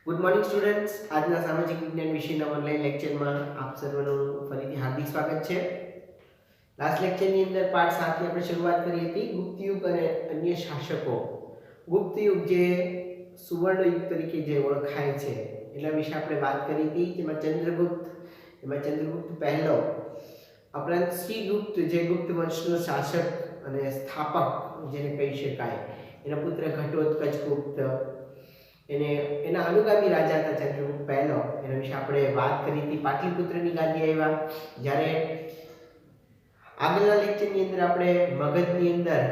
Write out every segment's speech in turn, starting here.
Good morning students, આજના સામાજિક વિજ્ઞાન વિષયના ઓનલાઈન લેક્ચરમાં આપ સર્વનું ફરીથી હાર્દિક સ્વાગત છે. લાસ્ટ લેક્ચરની અંદર પાઠ 7 ની આપણે શરૂઆત કરી હતી ગુપ્ત યુગ અને અન્ય શાસકો. ગુપ્ત યુગ જે સુવર્ણ યુગ તરીકે જે ઓળખાય છે એના વિશે આપણે વાત કરી હતી. જેમાં ચંદ્રગુપ્ત પહેલો, ઉપરાંત શ્રીગુપ્ત જે ગુપ્ત વંશનો શાસક અને સ્થાપક જેને કહી શકાય, એના પુત્ર ઘટોત્કચ ગુપ્ત, એના અનુગામી રાજા હતા ચંદ્રગુપ્ત પહેલો. એના વિશે આપણે વાત કરી હતી. પાટલીપુત્રની ગાદી આવ્યા. જ્યારે આગળના લેક્ચરની અંદર આપણે મગધની અંદર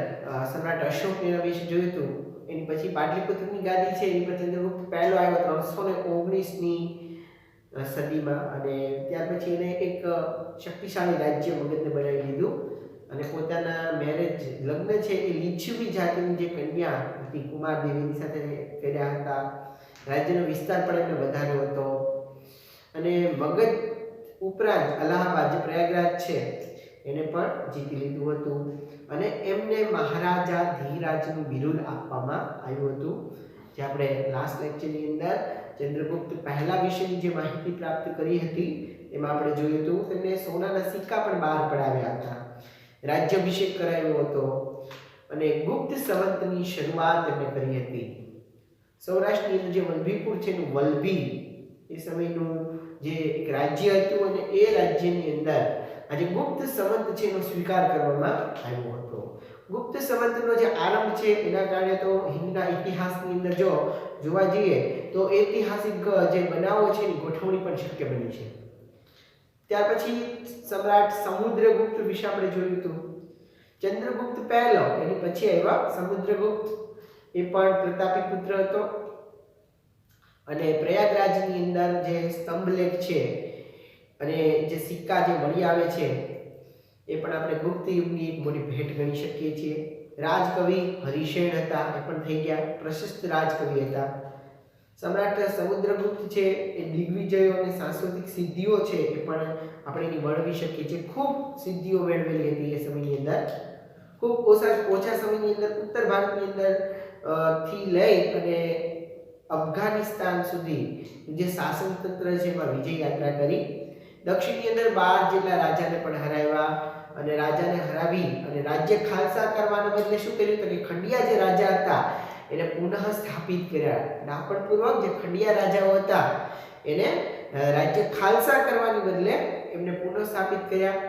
સમ્રાટ અશોક એના વિશે જોયું હતું. એની પછી પાટલીપુત્રની ગાદી છે એની પર ચંદ્રગુપ્ત પહેલો આવ્યો 319ની સદીમાં, અને ત્યાર પછી એને એક શક્તિશાળી રાજ્ય મગધને બનાવી દીધું અને પોતાના લગ્ન છે એ લીછવી જાતિની જે કન્યા હતી કુમાર દેવીની સાથે કર્યા હતા. રાજ્યનો વિસ્તાર પણ એમને વધાર્યો હતો અને મગધ ઉપરાંત અલ્હાબાદ જે પ્રયાગરાજ છે એને પણ જીતી લીધું હતું અને એમને મહારાજા ધીરાજનું બિરુદ આપવામાં આવ્યું હતું. જે આપણે લાસ્ટ લેક્ચરની અંદર ચંદ્રગુપ્ત પહેલા વિશેની જે માહિતી પ્રાપ્ત કરી હતી એમાં આપણે જોયું હતું તેમને સોનાના સિક્કા પણ બહાર પડાવ્યા હતા, રાજ્યાભિષેક કરાવ્યો હતો અને ગુપ્ત સંવતની શરૂઆત એમણે કરી હતી. સૌરાષ્ટ્રની અંદર જે વલ્લભીપુર છે એનું વલ્લભી એ સમયનું જે એક રાજ્ય હતું અને એ રાજ્યની અંદર આજે ગુપ્ત સંવત છે એનો સ્વીકાર કરવામાં આવ્યો હતો. ગુપ્ત સંવતનો જે આરંભ છે એના કારણે તો હિન્દના ઇતિહાસની અંદર જો જોવા જઈએ તો ઐતિહાસિક જે બનાવો છે એની ગોઠવણી પણ શક્ય બની છે. ત્યાર પછી સમ્રાટ સમુદ્રગુપ્ત વિશે આપણે જોયું હતું. ચંદ્રગુપ્ત પહેલો એની પછી આવ્યા સમુદ્રગુપ્ત. એ પણ પ્રતાપી પુત્ર હતો અને પ્રયાગરાજની અંદર જે સ્તંભલેખ છે અને જે સિક્કા જે મળી આવે છે એ પણ આપણે ગુપ્ત યુગની એક મોટી ભેટ ગણી શકીએ છીએ. રાજકવિ હરિશેન હતા, એ પણ થઈ ગયા, પ્રશસ્ત રાજકવિ હતા. સમ્રાટ સમુદ્રગુપ્ત છે એ દિગ્વિજયો અને સાંસ્કૃતિક સિદ્ધિઓ છે એ પણ આપણે એની વર્ણવી શકીએ છીએ. ખૂબ સિદ્ધિઓ મેળવેલી હતી એ સમયની અંદર. ખૂબ ઓછા સમયની અંદર ઉત્તર ભારતની અંદર થી લઈ અને અફઘાનિસ્તાન સુધી જે શાસન તંત્ર છે એમાં વિજય યાત્રા કરી. દક્ષિણની અંદર 12 જેટલા રાજાને પણ હરાવ્યા અને રાજાને હરાવી અને રાજ્ય ખાલસા કરવાના બદલે શું કર્યું તો કે ખંડિયા જે રાજા હતા એને પુનઃ સ્થાપિત કર્યા. ડાપણપૂર્વક જે ખંડિયા રાજાઓ હતા એને રાજ્ય ખાલસા કરવાની બદલે એમને પુનઃ સ્થાપિત કર્યા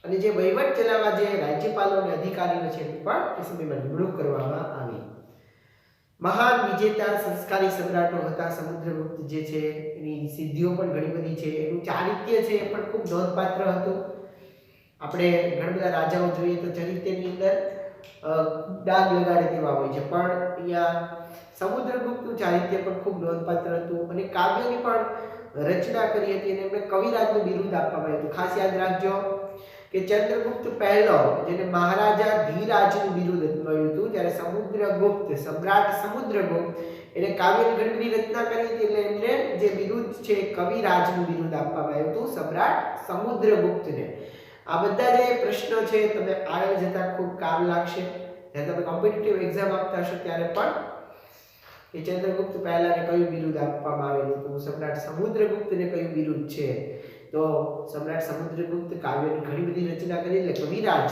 અને જે વહીવટ ચલાવવા જે રાજ્યપાલો અને અધિકારીઓ છે એ પણ એ સમયમાં નિમણૂક કરવામાં આવી. મહાન વિજેતા સંસ્કારી સમ્રાટો હતા સમુદ્રગુપ્ત જે છે. એની સિદ્ધિઓ પણ ઘણી બધી છે. એનું ચારિત્ર્ય છે એ પણ ખૂબ નોંધપાત્ર હતું. આપણે ઘણા બધા રાજાઓ જોઈએ તો ચરિત્રની અંદર ડાઘ લગાડે તેવા હોય છે, પણ અહીંયા સમુદ્રગુપ્તનું ચારિત્ર્ય પણ ખૂબ નોંધપાત્ર હતું અને કાવ્યની પણ રચના કરી હતી અને એમને કવિરાજનું બિરુદ આપવામાં આવ્યું હતું. ખાસ યાદ રાખજો કે ચંદ્રગુપ્ત પહેલો જેને મહારાજા ધીરાજનું બિરુદ મળ્યું હતું, જ્યારે સમુદ્રગુપ્ત સમ્રાટ સમુદ્રગુપ્ત એને કાવ્યની ઘણી બધી રચના કરી હતી એટલે એમને જે બિરુદ છે કવિરાજનું બિરુદ આપવામાં આવ્યું હતું સમ્રાટ સમુદ્રગુપ્તને. આ બધા જે પ્રશ્નો છે તમને આગળ જતા ખૂબ કામ લાગશે. જ્યારે તમે કોમ્પિટિટિવ એક્ઝામ આપતા હશો ત્યારે પણ કે ચંદ્રગુપ્ત પહેલાને કયું બિરુદ આપવામાં આવેલું હતું, સમ્રાટ સમુદ્રગુપ્તને કયું બિરુદ છે. તો સમ્રાટ સમુદ્રગુપ્ત કાવ્યની ઘણી બધી રચના કરી એટલે કવિરાજ,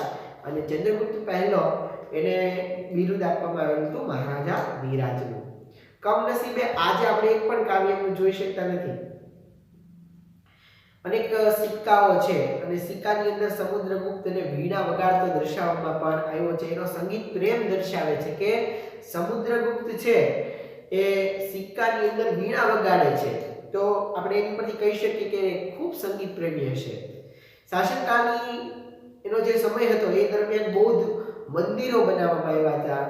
અને ચંદ્રગુપ્ત પહેલો એને બિરુદ આપવામાં આવેલું હતું મહારાજા ધીરાજનું. કમનસીબે આજે આપણે એક પણ કાવ્યનું જોઈ શકતા નથી. અનેક સિક્કાઓ છે અને સિક્કાની અંદર સમુદ્રગુપ્તને વીણા વગાડતો દર્શાવવામાં પણ આવ્યો છે. એનો સંગીત પ્રેમ દર્શાવે છે કે સમુદ્રગુપ્ત છે એ સિક્કાની અંદર વીણા વગાડે છે, તો આપણે એની પરથી કહી શકીએ કે ખૂબ સંગીત પ્રેમી હશે. શાસનકાળની એનો જે સમય હતો એ દરમિયાન બૌદ્ધ મંદિરો બનાવવામાં આવ્યા હતા,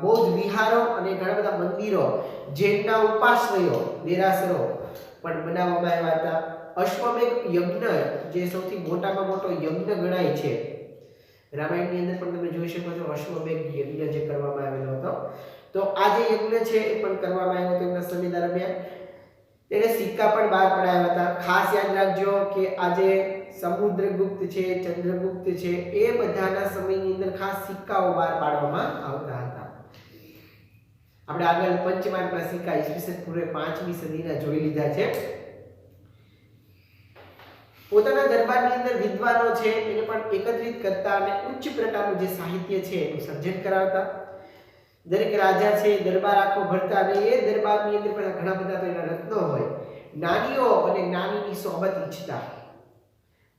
બૌદ્ધ વિહારો અને ઘણા બધા મંદિરો, જૈનના ઉપાશ્રયો, દેરાસરો પણ બનાવવામાં આવ્યા હતા. અશ્વમેઘ યજ્ઞ જે સૌથી મોટામાં મોટો યજ્ઞ ગણાય છે, રામાયણની અંદર પણ તમે જોઈ શકો છો અશ્વમેઘ યજ્ઞ જે કરવામાં આવેલો હતો. તો આ જે યજ્ઞ છે એ પણ કરવામાં આવ્યો હતો એમના સમય દરમિયાન. તેને સિક્કા પણ બહાર પડાવ્યા હતા. ખાસ યાદ રાખજો કે આજે સમુદ્રગુપ્ત છે, ચંદ્રગુપ્ત છે, એ બધાના સમયની અંદર ખાસ સિક્કાઓ બહાર પાડવામાં આવતા હતા. આપણે આગળ પંચમાંકના સિક્કા ઈસવીસન પૂર્વે 5મી સદીના જોઈ લીધા છે. પોતાના દરબારની અંદર વિદ્વાનો છે એને પણ એકત્રિત કરતા અને ઉચ્ચ પ્રકારનું જે સાહિત્ય છે એનું સર્જન કરાવતા. દરેક રાજા છે દરબાર આખો ભરતા અને એ દરબારની અંદર પણ ઘણા બધા તો એના રત્નો હોય. જ્ઞાનીઓ અને જ્ઞાનીની સોબત ઈચ્છતા.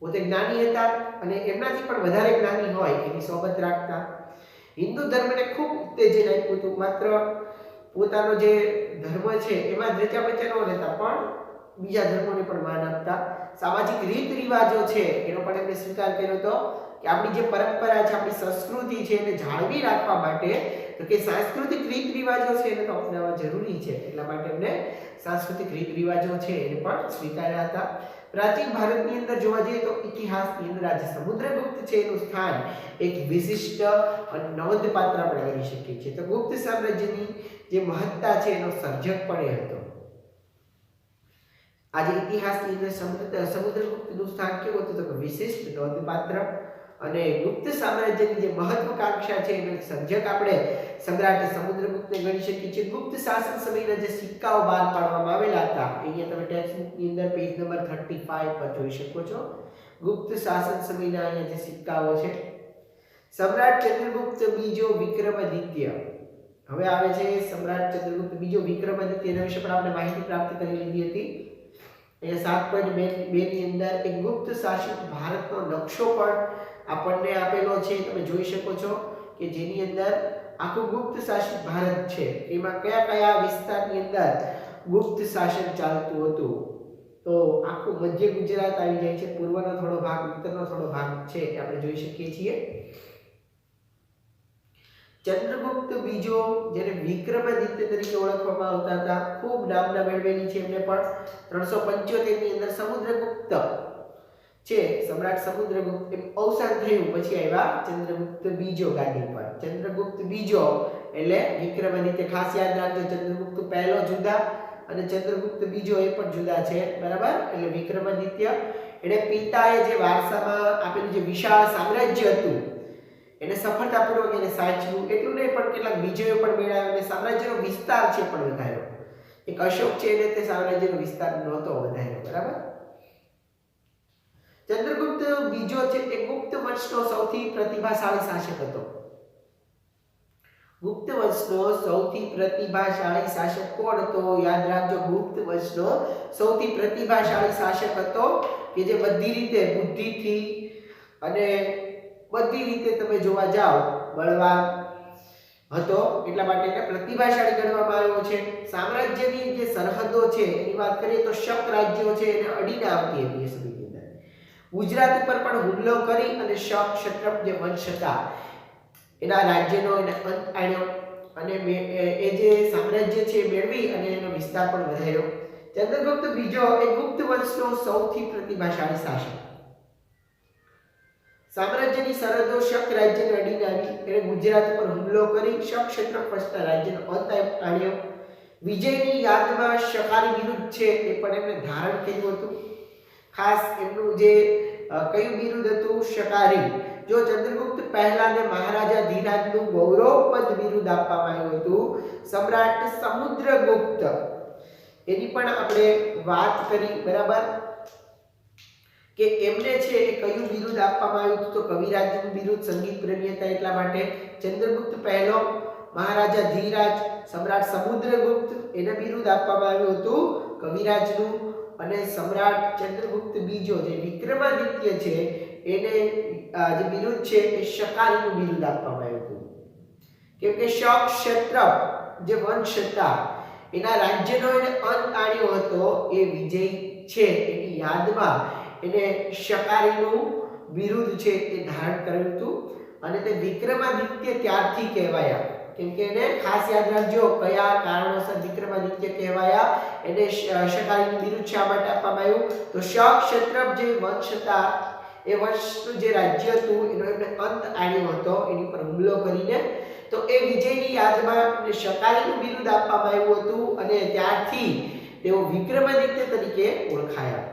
પોતે જ્ઞાની હતા અને એમનાથી પણ વધારે જ્ઞાની હોય એની સોબત રાખતા. હિન્દુ ધર્મને ખૂબ ઉત્તેજન આપ્યું હતું. માત્ર પોતાનો જે ધર્મ છે એમાં જ રચા બચા ન રહેતા પણ બીજા ધર્મોને પણ માન આપતા. સામાજિક રીત રિવાજો છે એનો પણ એમણે સ્વીકાર કર્યો હતો કે આપણી જે પરંપરા છે આપણી સંસ્કૃતિ છે એને જાળવી રાખવા માટે તો કે સાંસ્કૃતિક રીત રિવાજો છે એને તો અપનાવવા જરૂરી છે. એટલા માટે એમણે સાંસ્કૃતિક રીત રિવાજો છે એને પણ સ્વીકાર્યા હતા. પ્રાચીન ભારતની અંદર જોવા જઈએ તો ઇતિહાસની અંદર આજે સમુદ્રગુપ્ત છે એનું સ્થાન એક વિશિષ્ટ અને નોંધપાત્ર આપણે ગણી શકીએ છીએ. તો ગુપ્ત સામ્રાજ્યની જે મહત્તા છે એનો સર્જક પણ એ હતો. આજે ઇતિહાસની અંદર સમુદ્રગુપ્તનું સ્થાન કેવું હતું તો વિશિષ્ટ નોંધપાત્ર અને ગુપ્ત સામ્રાજ્યની જે મહત્વાકાંક્ષા છે એનો સર્જક આપણે સમ્રાટ સમુદ્રગુપ્તને ગણી શકીએ છીએ. ગુપ્ત શાસન સમયના જે સિક્કાઓ બહાર પાડવામાં આવેલા હતા અહીંયા તમે ટેક્સ્ટ બુકની અંદર પેજ નંબર 35 પર જોઈ શકો છો. ગુપ્ત શાસન સમયના અહીંયા જે સિક્કાઓ છે. સમ્રાટ ચંદ્રગુપ્ત બીજો વિક્રમાદિત્ય. હવે આવે છે સમ્રાટ ચંદ્રગુપ્ત બીજો વિક્રમાદિત્ય. એના વિશે પણ આપણે માહિતી પ્રાપ્ત કરી લીધી હતી. અહીંયા 7.2 ની અંદર એક ગુપ્ત શાસિત ભારતનો નકશો પણ આપણને આપેલો છે. તમે જોઈ શકો છો કે જેની અંદર આખું ગુપ્ત શાસિત ભારત છે એમાં કયા કયા વિસ્તારની અંદર ગુપ્ત શાસન ચાલતું હતું. તો આખું મધ્ય ગુજરાત આવી જાય છે. પૂર્વનો થોડો ભાગ ઉત્તરનો થોડો ભાગ છે આપણે જોઈ શકીએ છીએ. ચંદ્રગુપ્ત બીજો જેને વિક્રમાદિત્ય તરીકે ઓળખવામાં આવતા હતા ખૂબ નામના મેળવેલી છે એમને પણ. 375 ની અંદર સમુદ્રગુપ્ત છે સમ્રાટ સમુદ્રગુપ્ત એમ અવસાન થયું પછી આવ્યા ચંદ્રગુપ્ત બીજો ગાદી પર. ચંદ્રગુપ્ત બીજો એટલે વિક્રમાદિત્ય ખાસ યાદ રાખજો. ચંદ્રગુપ્ત પહેલો જુદા અને ચંદ્રગુપ્ત બીજો એ પણ જુદા છે બરાબર. એટલે વિક્રમાદિત્ય એને પિતાએ જે વારસામાં આપેલું જે વિશાળ સામ્રાજ્ય હતું એને સફળતાપૂર્વક એને સાચવ્યું. એટલું નહીં પણ કેટલાક વિજયો પણ મેળવ્યા અને સામ્રાજ્યનો વિસ્તાર છે પણ વધાર્યો. એક અશોક છે એને તે સામ્રાજ્યનો વિસ્તાર નહોતો વધાર્યો બરાબર. ચંદ્રગુપ્ત બીજો છે એ ગુપ્ત વંશનો સૌથી પ્રતિભાશાળી શાસક હતો. ગુપ્ત વંશનો સૌથી પ્રતિભાશાળી શાસક કોણ હતો? યાદ રાખજો ગુપ્ત વંશનો સૌથી પ્રતિભાશાળી શાસક હતો કે જે બધી રીતે બુદ્ધિથી અને બધી રીતે તમે જોવા જાઓ બળવાન હતો. એટલા માટે એને પ્રતિભાશાળી ગણવામાં આવ્યો છે. સામ્રાજ્યની જે સરહદો છે એની વાત કરીએ તો શક રાજ્યો છે એને અડીને આવતી હતી એ સમયની અંદર. ગુજરાત ઉપર પણ હુમલો કરી અને શક ક્ષત્રપ જે વંશ હતા એના રાજ્યનો એને અંત આણ્યો અને એ જે સામ્રાજ્ય છે મેળવી અને એનો વિસ્તાર પણ વધાર્યો. ચંદ્રગુપ્ત બીજો એ ગુપ્ત વંશનો સૌથી પ્રતિભાશાળી શાસક. સામ્રાજ્યની સરહદો શક રાજ્યને અડીને આવી. એણે ગુજરાત પર હુમલો કરી શક ક્ષેત્ર પછતા રાજ્યનો અંત આણ્યો. વિજયની યાદમાં શકારી બિરુદ છે એ પણ એમણે ધારણ કર્યું હતું. ખાસ એમનું જે કયું બિરુદ હતું? શકારી. જો ચંદ્રગુપ્ત પહેલાને મહારાજા ધીરાજનું ગૌરવપદ બિરુદ આપવામાં આવ્યું હતું. સમ્રાટ સમુદ્રગુપ્ત એની પણ આપણે વાત કરી બરાબર કે એમને છે એ કયું બિરુદ આપવામાં આવ્યું હતું? તો કવિરાજનું બિરુદ. સંગીત પ્રેમી હતા એટલા માટે. ચંદ્રગુપ્ત પહેલો, મહારાજા ધીરાજ, સમ્રાટ સમુદ્રગુપ્ત એને બિરુદ આપવામાં આવ્યું હતું કવિરાજનું. અને સમ્રાટ ચંદ્રગુપ્ત બીજો જે વિક્રમાદિત્ય છે એને જે બિરુદ છે એ શકારીનું બિરુદ આપવામાં આવ્યું હતું. કેમ કે શક ક્ષત્રપ જે વંશ હતા એના રાજ્યનો એને અંત આણ્યો હતો. એ વિજય છે એની યાદમાં એને શકારીનું બિરુદ છે એ ધારણ કર્યું હતું. અને તે વિક્રમાદિત્ય ત્યારથી કહેવાયા. કેમ કે એને ખાસ યાદ રાખજો કયા કારણોસર વિક્રમાદિત્ય કહેવાયા. એને શકારીનું બિરુદ શા માટે આપવામાં આવ્યું? તો શક ક્ષત્રપ જે વંશ હતા એ વંશનું જે રાજ્ય હતું એનો એમને અંત આણ્યો હતો એની પર હુમલો કરીને. તો એ વિજયની યાદમાં એમને શકારીનું બિરુદ આપવામાં આવ્યું હતું અને ત્યારથી તેઓ વિક્રમાદિત્ય તરીકે ઓળખાયા.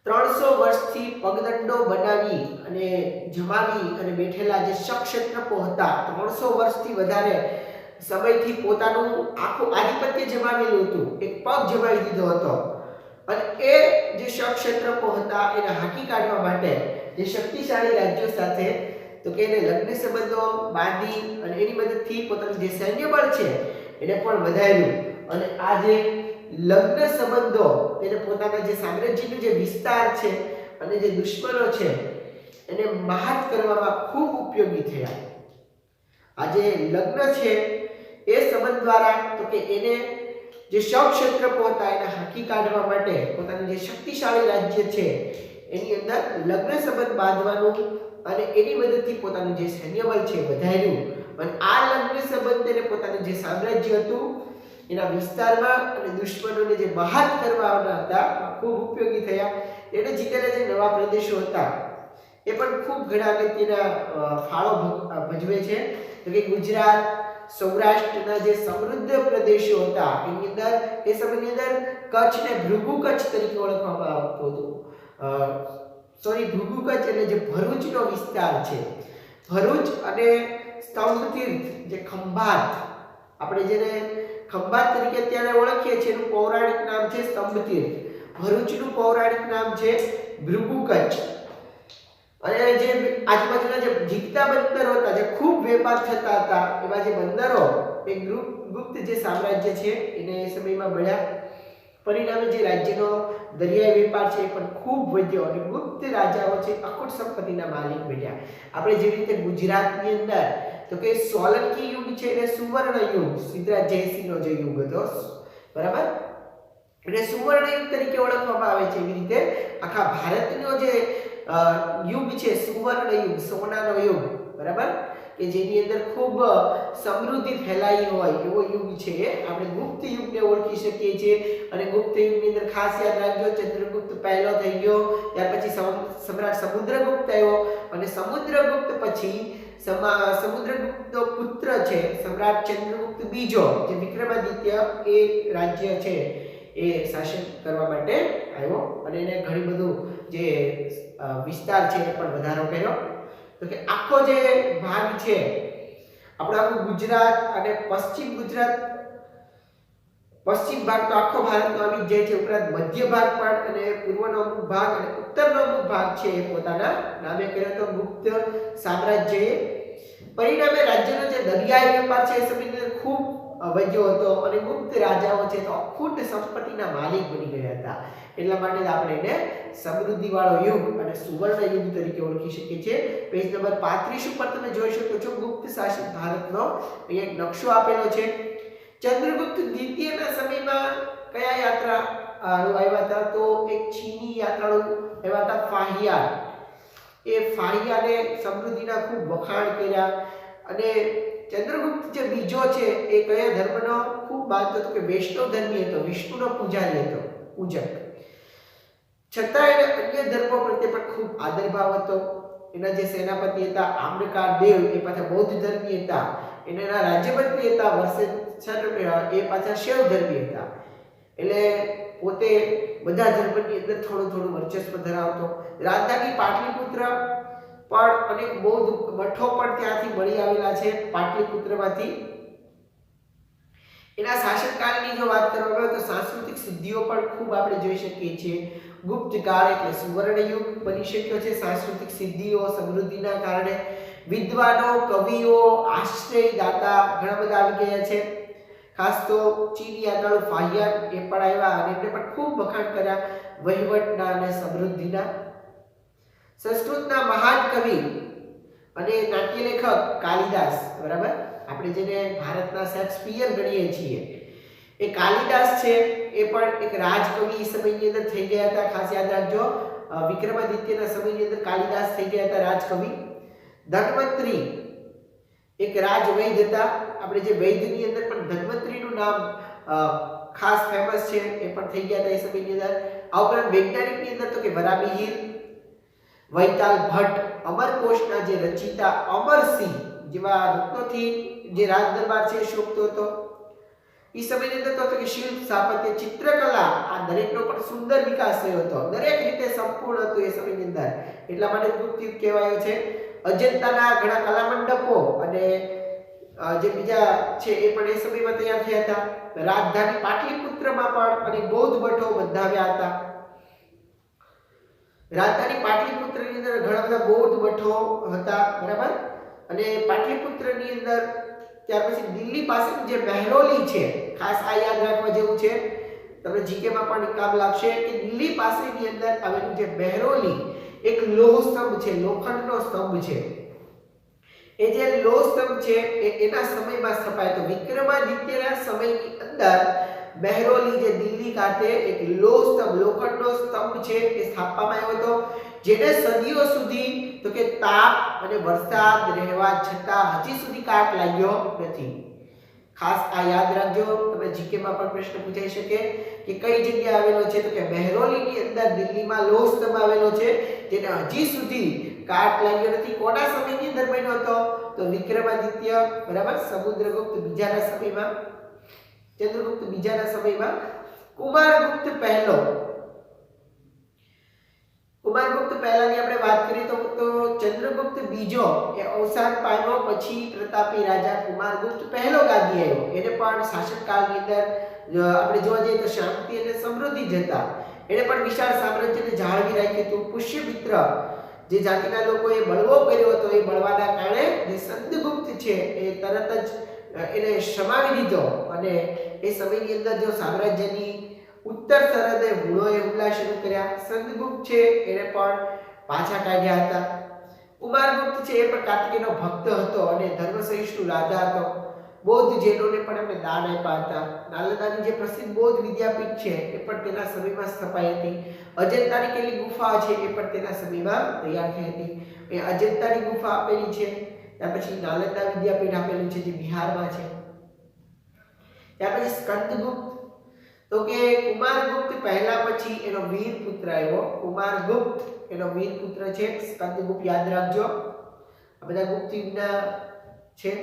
300 વર્ષથી પગદંડો બનાવી અને જમાવી અને બેઠેલા જે શક ક્ષત્રપો હતા 300 વર્ષથી વધારે સમયથી પોતાનું આખું આધિપત્ય જમાવેલું હતું, એક પગ જમાવી દીધો હતો અને એ જે ક્ષેત્રકો હતા એને હાંકી કાઢવા માટે જે શક્તિશાળી રાજ્યો સાથે તો કે એને લગ્ન સંબંધો બાંધી અને એની મદદથી પોતાનું જે સૈન્ય બળ છે એને પણ વધાર્યું અને આ જે લગ્ન સંબંધો એને પોતાના જે સામ્રાજ્યનો જે વિસ્તાર છે અને જે દુશ્મનો છે એને મહાત કરવામાં ખૂબ ઉપયોગી થયા. આ જે લગ્ન છે એ સંબંધ દ્વારા તો કે એને જે ક્ષેત્રકો હતા એને હાંકી કાઢવા માટે પોતાનું જે શક્તિશાળી રાજ્ય છે એની અંદર લગ્ન સંબંધ બાંધવાનું અને એની મદદથી પોતાનું જે સૈન્ય બળ છે વધાર્યું અને આ લગ્ન સંબંધ તેને પોતાનું જે સામ્રાજ્ય હતું એના વિસ્તારમાં અને દુશ્મનોને જે મહાત કરવાના હતા ખૂબ ઉપયોગી થયા. એને જીતેલા જે નવા પ્રદેશો હતા એ પણ ખૂબ ઘણા અગત્યના ફાળો ભજવે છે. તો કે ગુજરાત, સૌરાષ્ટ્રના જે સમૃદ્ધ પ્રદેશો હતા એની અંદર એ સમયની અંદર કચ્છને ભૃગુ કચ્છ તરીકે ઓળખવામાં આવતું હતું. ભૃગુ કચ્છ એટલે જે ભરૂચનો વિસ્તાર છે, ભરૂચ અને સ્તંભ તીર્થ જે ખંભાત, આપણે જેને ખંભાત તરીકે અત્યારે ઓળખીએ છીએ એનું પૌરાણિક નામ છે સ્તંભ તીર્થ. ભરૂચનું પૌરાણિક નામ છે ભૃગુ કચ્છ. અને જે આજુબાજુના જે જીગતા બંદરો હતા જે ખૂબ વેપાર થતા હતા એવા જે બંદરો એ ગુપ્ત જે સામ્રાજ્ય છે એને એ સમયમાં મળ્યા. પરિણામે જે રાજ્યનો દરિયાઈ વેપાર છે એ પણ ખૂબ વધ્યો અને ગુપ્ત રાજાઓ છે અખૂટ સંપત્તિના માલિક બન્યા. આપણે જેવી રીતે ગુજરાતની અંદર તો કે સોલંકી યુગ છે એટલે સુવર્ણ યુગ, સિદ્ધરાજ જયસિંહનો જે યુગ હતો, બરાબર, એટલે સુવર્ણ યુગ તરીકે ઓળખવામાં આવે છે. એવી રીતે આખા ભારતનો જે યુગ છે સુવર્ણ યુગ, સોનાનો યુગ, બરાબર, કે જેની અંદર ખૂબ સમૃદ્ધિ ફેલાઈ હોય એવો યુગ છે આપણે ગુપ્ત યુગને ઓળખી શકીએ છીએ. અને ગુપ્ત યુગની અંદર ખાસ યાદ રાખજો ચંદ્રગુપ્ત પહેલો થઈ ગયો, ત્યાર પછી સમ્રાટ સમુદ્રગુપ્ત આવ્યો અને સમુદ્રગુપ્ત પછી સમુદ્રગુપ્તનો પુત્ર છે સમ્રાટ ચંદ્રગુપ્ત બીજો જે વિક્રમાદિત્ય એ રાજ્ય છે એ શાસન કરવા માટે આવ્યો અને એને ઘણી બધું જે વિસ્તાર છે એ પણ વધારો કર્યો. તો કે આખો જે ભાગ છે આપણો આખું ગુજરાત અને પશ્ચિમ ભાગ તો આખો ભારતનો આવી જાય છે, ઉપરાંત મધ્ય ભાગ પણ અને પૂર્વનો અમુક ભાગ અને ઉત્તરનો અમુક ભાગ છે એ પોતાના નામે કર્યો તો ગુપ્ત સામ્રાજ્યએ. પરિણામે રાજ્યનો જે દરિયાઈ વેપાર છે એ સમયની અંદર ખૂબ વધ્યો હતો અને ગુપ્ત રાજાઓ છે તો અખૂટ સંપત્તિના માલિક બની ગયા હતા. એટલા માટે જ આપણે એને સમૃદ્ધિવાળો યુગ અને સુવર્ણ યુગ તરીકે ઓળખી શકીએ છીએ. પેજ નંબર 35 ઉપર તમે જોઈ શકો છો ગુપ્ત શાસિત ભારતનો અહીંયા એક નકશો આપેલો છે. ચંદ્રગુપ્ત દ્વિતીયના સમયમાં કયા યાત્રાળુ આવ્યા હતા તો એક ચીની યાત્રાળુ આવ્યા હતા ફાહિયાન. એ ફાહિયાને સમૃદ્ધિના ખૂબ વખાણ કર્યા અને ચંદ્રગુપ્ત જે બીજો છે એ કયા ધર્મનો ખૂબ માનતો હતો કે વૈષ્ણવ ધર્મી હતો, વિષ્ણુનો પૂજારી હતો, પૂજક. છતાં એને અન્ય ધર્મો પ્રત્યે પણ ખૂબ આદરભાવ હતો. એના જે સેનાપતિ હતા આમ્રકાર દેવ એ પાછા બૌદ્ધ ધર્મી હતા. એના રાજ્યમંત્રી હતા વર્ષેસર એ પાછા શૈવ ધર્મી હતા. એટલે પોતે બધા ધર્મની અંદર થોડું વર્ચસ્વ ધરાવતો. રાજધાની પાટલીપુત્ર પણ અનેક બૌદ્ધ મઠો પણ ત્યાંથી મળી આવેલા છે પાટલીપુત્રમાંથી. એના શાસનકાળની જો વાત કરવામાં આવે તો સાંસ્કૃતિક સિદ્ધિઓ પણ ખૂબ આપણે જોઈ શકીએ છીએ. ગુપ્તકાળ એટલે સુવર્ણ યુગ બની શક્યો છે. સાંસ્કૃતિક સિદ્ધિઓ સમૃદ્ધિના કારણે વિદ્વાનો, કવિઓ, આશ્રયદાતા ઘણા બધા આવી ગયા છે. ખાસ તો ચીની યાત્રાળુ ફાહિયાન એ પણ આવ્યા અને એમને પણ ખૂબ વખાણ કર્યા વહીવટના અને સમૃદ્ધિના. સંસ્કૃતના મહાન કવિ અને નાટ્ય લેખક કાલિદાસ, બરાબર, આપણે જેને ભારતના શેક્સપિયર ગણીએ છીએ એ કાલિદાસ છે એ પણ એક રાજકવિ સમયની અંદર થઈ ગયા હતા. ખાસ યાદ રાખજો વિક્રમાદિત્યના સમયની અંદર કાલિદાસ થઈ ગયા હતા રાજકવિ. ધન્વંતરી એક રાજવૈદ હતા. આપણે જે વૈદની અંદર પણ ધન્વંતરીનું નામ ખાસ ફેમસ છે એ પણ થઈ ગયા હતા એ સમયની અંદર. આ ઉપરાંત વૈજ્ઞાનિકની અંદર તો કે વરામિહિર, વૈતાલ ભટ્ટ, અમરકોશના જે રચિતા અમરસિંહ જેવા રત્નોથી જે રાજ દરબાર છે શોભતો હતો. એ સમયની અંદર તો કે શિલ્પ, સ્થાપત્ય, ચિત્રકલા આ દરેકનો પણ સુંદર વિકાસ થયો હતો. દરેક રીતે સંપૂર્ણ હતું એ સમયની અંદર. એટલા માટે ગુપ્ત યુગ કહેવાયો છે. અજંતાના ઘણા કલા મંડપો અને જે બીજા છે એ પણ એ સમયમાં તૈયાર થયા હતા. રાજધાની પાટલીપુત્રમાં પણ અને બૌદ્ધ મઠો બંધાવ્યા હતા. રાજધાની પાટલીપુત્રની અંદર ઘણા બધા બૌદ્ધ મઠો હતા, બરાબર. અને પાટલીપુત્રની અંદર ત્યાર પછી દિલ્હી પાસેનું જે મહેરૌલી છે, ખાસ આ યાદ રાખવા જેવું છે, તમને જીકે માં પણ કામ લાગશે કે દિલ્હી પાસેની અંદર આવેલું જે મહેરૌલી એક લોહ સ્તંભ છે, લોખંડનો સ્તંભ છે. એ જે લોહ સ્તંભ છે એ એના સમયમાં સ્થપાયો. તો વિક્રમાદિત્યના સમયની અંદર મહેરૌલી જે દિલ્હી ખાતે એક લોહ સ્તંભ, લોખંડનો સ્તંભ છે એ સ્થાપવામાં આવ્યો હતો, જેને સદીઓ સુધી તો કે તાપ અને વરસાદ રહેવા છતાં હજી સુધી કાટ લાગ્યો નથી. ખાસ આ યાદ રાખજો, તમે જીકે માં પણ પ્રશ્ન પૂછાઈ શકે કે કઈ જગ્યાએ આવેલો છે, તો કે મહેરૌલીની અંદર દિલ્હીમાં લોહ સ્તંભ આવેલો છે, જેને હજી સુધી કાટ લાગ્યો નથી. કોના સમયની અંદર બન્યો હતો? તો વિક્રમાદિત્ય, બરાબર, સમુદ્રગુપ્ત બીજાના સમયમાં, ચંદ્રગુપ્ત બીજાના સમયમાં. કુમારગુપ્ત પહેલો, કુમારગુપ્ત પહેલાની આપણે વાત કરીએ તો ચંદ્રગુપ્ત બીજો એ અવસાન પામ્યો પછી પ્રતાપી રાજા કુમારગુપ્ત પહેલો ગાદી આવ્યો. એને પણ શાસનકાળની અંદર આપણે જોવા જઈએ તો શાંતિ અને સમૃદ્ધિ જ હતા. એને પણ વિશાળ સામ્રાજ્યને જાળવી રાખ્યું હતું. પુષ્યમિત્ર જે જાતિના લોકોએ બળવો કર્યો હતો, એ બળવાના કારણે જે સ્કંદગુપ્ત છે એ તરત જ એને સમાવી દીધો અને એ સમયની અંદર જો સામ્રાજ્યની ઉત્તર સરહદે હુણોએ હુમલા શરૂ કર્યા. સ્કંદગુપ્ત છે એને પણ પાછા કાઢ્યા હતા. કુમારગુપ્ત છે એ પણ કાર્તિકેયનો ભક્ત હતો અને ધર્મસહિષ્ણુ રાજા હતો. બૌદ્ધ જૈનોને પણ એમણે દાન આપ્યા હતા. નાલંદાની જે પ્રસિદ્ધ બૌદ્ધ વિદ્યાપીઠ છે એ પણ તેના સમયમાં સ્થપાઈ હતી. અજંતાની કેટલીક ગુફા છે એ પણ તેના સમયમાં તૈયાર થઈ હતી. એ અજંતાની ગુફા આપેલી છે. ત્યાર પછી નાલંદા વિદ્યાપીઠ આપેલું છે જે બિહારમાં છે. ત્યાર પછી સ્કંદગુપ્ત, તો કે કુમારગુપ્ત પહેલા પછી એનો વીર પુત્ર આવ્યો. કુમારગુપ્ત એનો વીર પુત્ર છે. સ્કંદગુપ્ત યાદ રાખજો, આ બધા ગુપ્ત યુગના છે.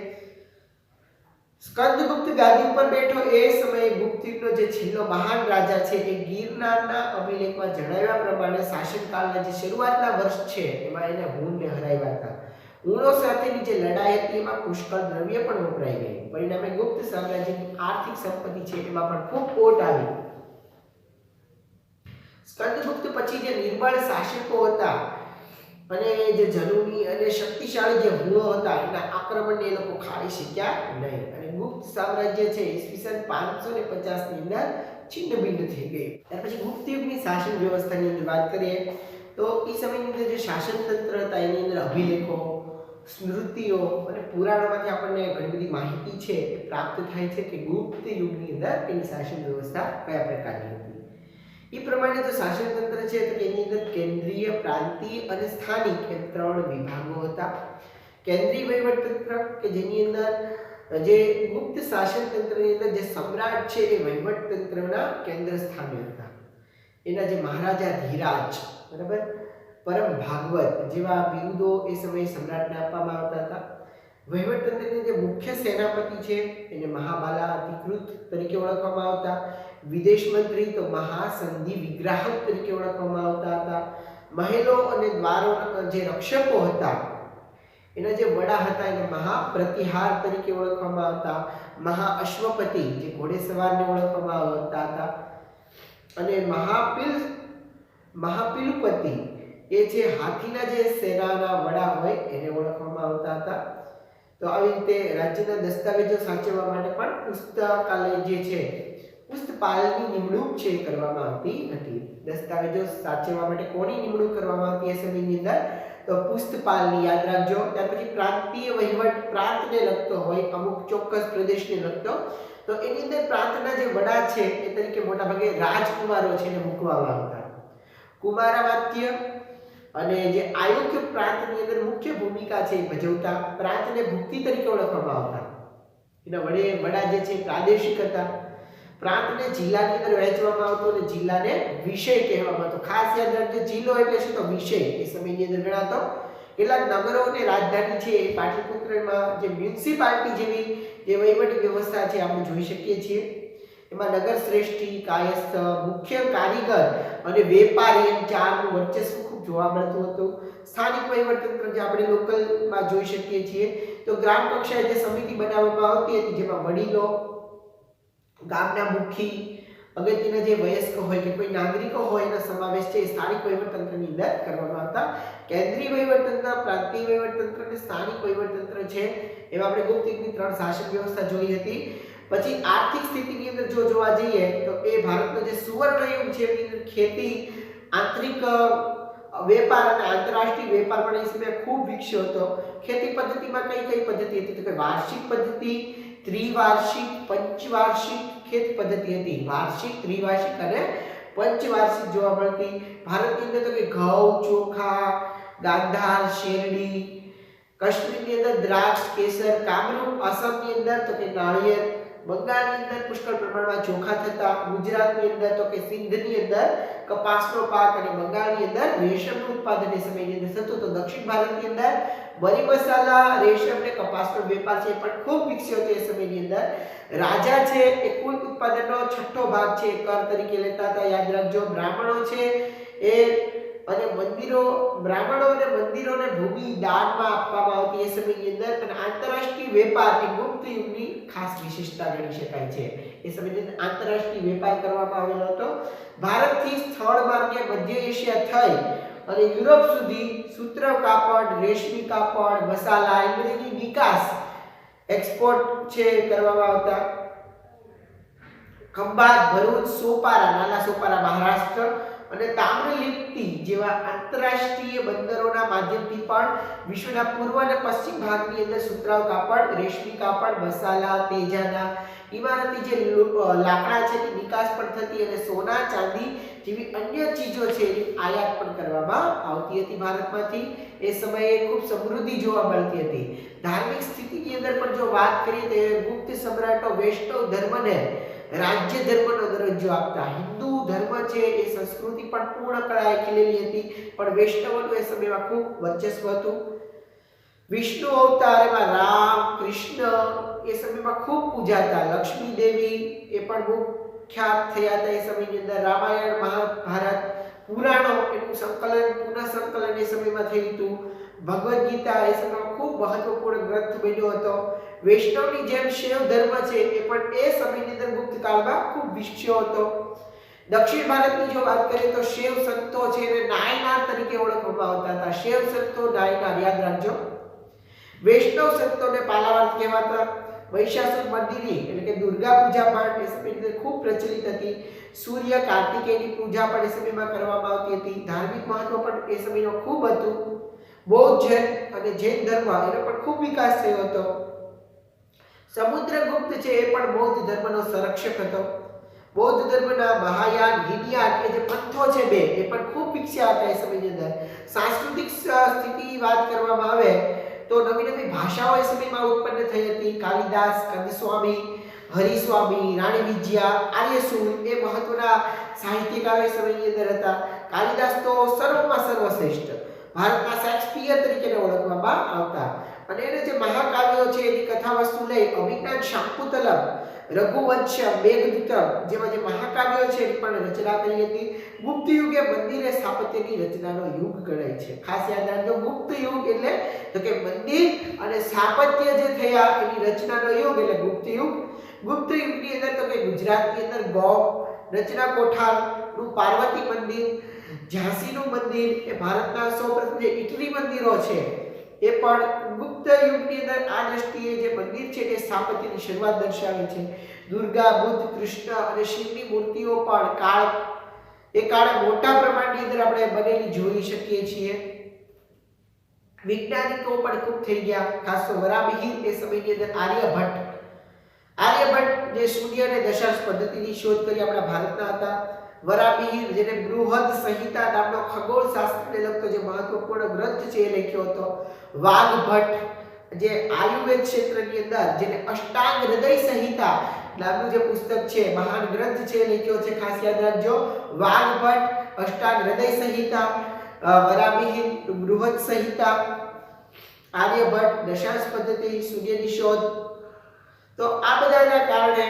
સ્કંદગુપ્ત ગાદી ઉપર બેઠો એ સમયે ગુપ્ત યુગનો જે છેલ્લો મહાન રાજા છે એ ગિરનારના અભિલેખમાં જણાવ્યા પ્રમાણે શાસનકાળના જે શરૂઆતના વર્ષ છે એમાં એને હુણને હરાવ્યા હતા. હુણો સાથેની જે લડાઈ હતી એમાં પુષ્કળ દ્રવ્ય પણ વપરાઈ ગયું. પરિણામે ગુપ્ત સામ્રાજ્યની આર્થિક સંપત્તિ છે એમાં પણ ખૂબ ખોટ આવી. સ્કંદગુપ્ત પછી જે નિર્બળ શાસકો હતા અને જે જરૂરી અને શક્તિશાળી જે હુણો હતા એના આક્રમણને એ લોકો ખાઈ શક્યા નહીં અને ગુપ્ત સામ્રાજ્ય છે ઈસવીસન 550 ની અંદર છિન્નભિન્ન થઈ ગયું. ત્યાર પછી ગુપ્ત યુગની શાસન વ્યવસ્થાની અંદર વાત કરીએ તો એ સમયની અંદર જે શાસન તંત્ર હતા એની અંદર અભિલેખો, સ્મૃતિઓ અને પુરાણોમાંથી આપણને ઘણી બધી માહિતી છે પ્રાપ્ત થાય છે કે ગુપ્ત યુગની અંદર એની શાસન વ્યવસ્થા કયા પ્રકારની હતી. એ પ્રમાણે જો શાસન તંત્ર છે તો એની અંદર કેન્દ્રીય, પ્રાંતીય અને સ્થાનિક એમ 3 વિભાગો હતા. કેન્દ્રીય વહીવટ તંત્ર કે જેની અંદર જે ગુપ્ત શાસન તંત્રની અંદર જે સમ્રાટ છે એ વહીવટ તંત્રના કેન્દ્ર સ્થાને હતા. એના જે મહારાજા ધીરાજ, બરાબર, પરમ ભાગવત જેવા બિરુદો એ સમયે સમ્રાટને આપવામાં આવતા હતા. વહીવટ તંત્રની જે મુખ્ય સેનાપતિ છે એને મહાબાલા અધિકૃત તરીકે ઓળખવામાં આવતા. વિદેશ મંત્રી તો મહાસંધિ વિગ્રાહક તરીકે ઓળખવામાં આવતા હતા. મહેલો અને દ્વારો જે રક્ષકો હતા એના જે વડા હતા એને મહાપ્રતિહાર તરીકે ઓળખવામાં આવતા. મહાઅશ્વપતિ જે ઘોડેસવારને ઓળખવામાં આવતા હતા અને મહાપિલુપતિ એ જે હાથીના જે સેનાના વડા હોય એને ઓળખવામાં આવતા હતા. તો આવી રીતે રાજ્યના દસ્તાવેજો સાચવવા માટે પણ પુસ્તકાલય જે છે પુસ્તપાલની નિમણૂક છે કરવામાં આવતી હતી. દસ્તાવેજો સાચવવા માટે કોની નિમણૂક કરવામાં આવતી એ સમયની અંદર? તો પુસ્તપાલની, યાદ રાખજો. ત્યાર પછી પ્રાંતીય વહીવટ પ્રાંતને લગતો હોય, અમુક ચોક્કસ પ્રદેશને લગતો, તો એની અંદર પ્રાંતના જે વડા છે એ તરીકે મોટાભાગે રાજકુમારો છે એને મૂકવામાં આવતા. કુમારાવાત્ય અને જે આયુક્ત પ્રાંતની અંદર મુખ્ય ભૂમિકા છે એ ભજવતા. પ્રાંતને ભુક્તિ તરીકે ઓળખવામાં આવતા. એના વડા જે છે પ્રાદેશિક હતા. પ્રાંતને જિલ્લાની અંદર વહેંચવામાં આવતો અને જિલ્લાને વિષય કહેવામાં આવતો. ખાસ યાદ રાખજો, જિલ્લો એટલે શું? તો વિષય એ સમયની અંદર ગણાતો. કેટલાક નગરો અને રાજધાની છે એ પાટલીપુત્રમાં જે મ્યુનિસિપાલિટી જેવી જે વહીવટી વ્યવસ્થા છે આપણે જોઈ શકીએ છીએ. એમાં નગર શ્રેષ્ઠી, કાયસ્થ, મુખ્ય કારીગર અને વેપારી એમ 4નું વર્ચસ્વ ખૂબ જોવા મળતું હતું. સ્થાનિક વહીવટ તંત્ર જે આપણે લોકલમાં જોઈ શકીએ છીએ તો ગ્રામ કક્ષાએ જે સમિતિ બનાવવામાં આવતી હતી જેમાં વડીલો, ગામના મુખી, અગત્યના જે વયસ્ક હોય કે કોઈ નાગરિકો હોય એનો સમાવેશ છે સ્થાનિક વહીવટતંત્રની અંદર કરવામાં આવતા. કેન્દ્રીય વહીવટતંત્ર, પ્રાંતીય વહીવટતંત્ર અને સ્થાનિક વહીવટતંત્ર છે એવા આપણે ગુપ્ત યુગની 3 શાસન વ્યવસ્થા જોઈ હતી. પછી આર્થિક સ્થિતિની અંદર જો જોવા જઈએ તો એ ભારતનો જે સુવર્ણ યુગ છે એની અંદર ખેતી, આંતરિક વેપાર અને આંતરરાષ્ટ્રીય વેપાર પણ એ સમયે ખૂબ વિકસ્યો હતો. ખેતી પદ્ધતિમાં કઈ કઈ પદ્ધતિ હતી તો કે વાર્ષિક પદ્ધતિ, ત્રિવાર્ષિક, પંચવાર્ષિક ખેતી પદ્ધતિ હતી. વાર્ષિક, ત્રિવાર્ષિક અને પંચવાર્ષિક જોવા મળતી. ભારતની અંદર તો કે ઘઉં, ચોખા, ગાંધાર, શેરડી, કાશ્મીરની અંદર દ્રાક્ષ, કેસર, કામરૂપ, આસામની અંદર તો કે નાળિયેર, બંગાળની અંદર પુષ્કળ પ્રમાણમાં ચોખા થતા, ગુજરાતની અંદર તો કે સિંધની અંદર કપાસનો પાક અને બંગાળની અંદર રેશમનું ઉત્પાદન એ સમયની અંદર થતું. તો દક્ષિણ ભારતની અંદર મરી મસાલા, રેશમ અને કપાસનો વેપાર છે પણ ખૂબ વિકસ્યો હતો એ સમયની અંદર. રાજા છે એ કુલ ઉત્પાદનનો 6ઠ્ઠો ભાગ છે કર તરીકે લેતા હતા, યાદ રાખજો. બ્રાહ્મણો છે એ અને મંદિરો, બ્રાહ્મણો અને મંદિરોને ભૂમિ દાનમાં આપવામાં આવતી એ સમયની અંદર. અને આંતરરાષ્ટ્રીય વેપાર એ ગુપ્ત યુગની ખાસ વિશેષતા ગણી શકાય છે. એ સમયની અંદર આંતરરાષ્ટ્રીય વેપાર કરવામાં આવેલો હતો. ભારતથી સ્થળ માર્ગે મધ્ય એશિયા થઈ અને યુરોપ સુધી સૂત્ર કાપડ, રેશમી કાપડ, મસાલા એ બધીની નિકાસ, એક્સપોર્ટ છે કરવામાં આવતા. ખંભાત, ભરૂચ, સોપારા, નાના સોપારા મહારાષ્ટ્ર અને તામ્રલિપ્તિ જેવા આંતરરાષ્ટ્રીય બંદરોના માધ્યમથી પણ વિશ્વના પૂર્વ અને પશ્ચિમ ભાગની અંદર સુતરાઉ કાપડ, રેશમી કાપડ, મસાલા, તેજાના, ઇમારતી જે લાકડા છે એની નિકાસ પણ થતી અને સોના, ચાંદી જેવી અન્ય ચીજો છે એની આયાત પણ કરવામાં આવતી હતી ભારતમાંથી. એ સમયે ખૂબ સમૃદ્ધિ જોવા મળતી હતી. ધાર્મિક સ્થિતિની અંદર પણ જો વાત કરીએ તો ગુપ્ત સમ્રાટો વૈષ્ણવ ધર્મને રાજ્ય ધર્મનો દરજ્જો આપતા. હિન્દુ ધર્મ છે એ સંસ્કૃતિ પણ પૂર્ણ કળાએ ખીલેલી હતી પણ વૈષ્ણવનું એ સમયમાં ખૂબ વર્ચસ્વ હતું. વિષ્ણુ અવતારમાં રામ, કૃષ્ણ એ સમયમાં ખૂબ પૂજાતા. લક્ષ્મી દેવી એ પણ મુખ્યાત થયા હતા એ સમયની અંદર. રામાયણ, મહાભારત, પુરાણો એનું સંકલન, પુનઃ સંકલન એ સમયમાં થયું હતું. ભગવદ્ ગીતા એ સમયમાં ખૂબ મહત્વપૂર્ણ ગ્રંથ બન્યો હતો. વૈષ્ણવની જેમ શૈવ ધર્મ છે એ પણ એ સમયની અંદર ગુપ્ત કાળમાં ખૂબ વિકસ્યો હતો. દક્ષિણ ભારતની જો વાત કરીએ તો શૈવ સંતો છે એને નાયનાર તરીકે ઓળખવામાં આવતા હતા. શૈવ સંતો નાયનાર યાદ રાખજો. વૈષ્ણવ સંતોને પાલાવાર કહેવાતા. મહિષાસુર મર્દિની એટલે કે દુર્ગા પૂજા પણ એ સમયની અંદર ખૂબ પ્રચલિત હતી. સૂર્ય, કાર્તિકેયની પૂજા પણ એ સમયમાં કરવામાં આવતી હતી. ધાર્મિક મહત્વ પણ એ સમયનો ખૂબ હતું. બૌદ્ધ, જૈન અને જૈન ધર્મ એનો પણ ખૂબ વિકાસ થયો હતો. સમુદ્રગુપ્ત છે એ પણ બૌદ્ધ ધર્મનો સંરક્ષક હતો. બૌદ્ધ ધર્મના મહાયાન, હિનયાન એ જે પંથો છે બે એ પણ ખૂબ વિકસ્યા હતા એ સમયની અંદર. સાંસ્કૃતિક સ્થિતિની વાત કરવામાં આવે તો નવી નવી ભાષાઓ એ સમયમાં ઉત્પન્ન થઈ હતી. કાલિદાસ, કંદસ્વામી, હરિસ્વામી, રાણી વિજયા, આર્યસુર એ મહત્વના સાહિત્યકારો એ સમયની અંદર હતા. કાલિદાસ તો સર્વમાં સર્વશ્રેષ્ઠ, ભારતના શેક્સપિયર તરીકે ઓળખવામાં આવતા. અને એને જે મહાકાવ્યો છે એની કથા વસ્તુ લઈ અભિજ્ઞાન, શાકુંતલમ, રઘુવંશ, મેઘદૂતમ જેવા જે મહાકાવ્યો છે એની પણ રચના કરી હતી. ગુપ્ત યુગ એ મંદિર સ્થાપત્યની રચનાનો યુગ ગણાય છે. ખાસ યાદ રાખજો, ગુપ્ત યુગ એટલે તો કે મંદિર અને સ્થાપત્ય જે થયા એની રચનાનો યુગ એટલે ગુપ્ત યુગ. ગુપ્ત યુગની અંદર તો કે ગુજરાતની અંદર ગોપ, રચના કોઠારનું પાર્વતી મંદિર, ઝાંસીનું મંદિર એ ભારતના સૌપ્રથમ જે ઇટલી મંદિરો છે એ પણ ગુપ્ત યુગની અંદર આ દ્રષ્ટિએ જે મંદિર છે તે સ્થાપત્યની શરૂઆત દર્શાવે છે. દુર્ગા, બુદ્ધ, કૃષ્ણ અને શિવની મૂર્તિઓ પણ કાળે મોટા પ્રમાણની અંદર આપણે બનેલી જોઈ શકીએ છીએ. વૈજ્ઞાનિકો પણ ખૂબ થઈ ગયા. ખાસ તો વરામિહિર એ સમયની અંદર આર્યભટ્ટ જે શૂન્ય અને દશાંશ પદ્ધતિની શોધ કરી આપણા ભારતના હતા. વરામિહિર જેને બૃહદ સંહિતા નામનો ખગોળ શાસ્ત્રને લગતો જે મહત્વપૂર્ણ ગ્રંથ છે એ લખ્યો હતો. વાઘભટ્ટ જે આયુર્વેદ ક્ષેત્રની અંદર જેને અષ્ટાંગ હૃદય સંહિતા નામનું જે પુસ્તક છે, મહાન ગ્રંથ છે એ લખ્યો છે. ખાસ યાદ રાખજો, વાઘભટ્ટ, અષ્ટાંગ હૃદય સંહિતા, વરામિહિર બૃહદ સંહિતા, આર્યભટ્ટ દશાંશ પદ્ધતિ, સૂર્યની શોધ. તો આ બધાના કારણે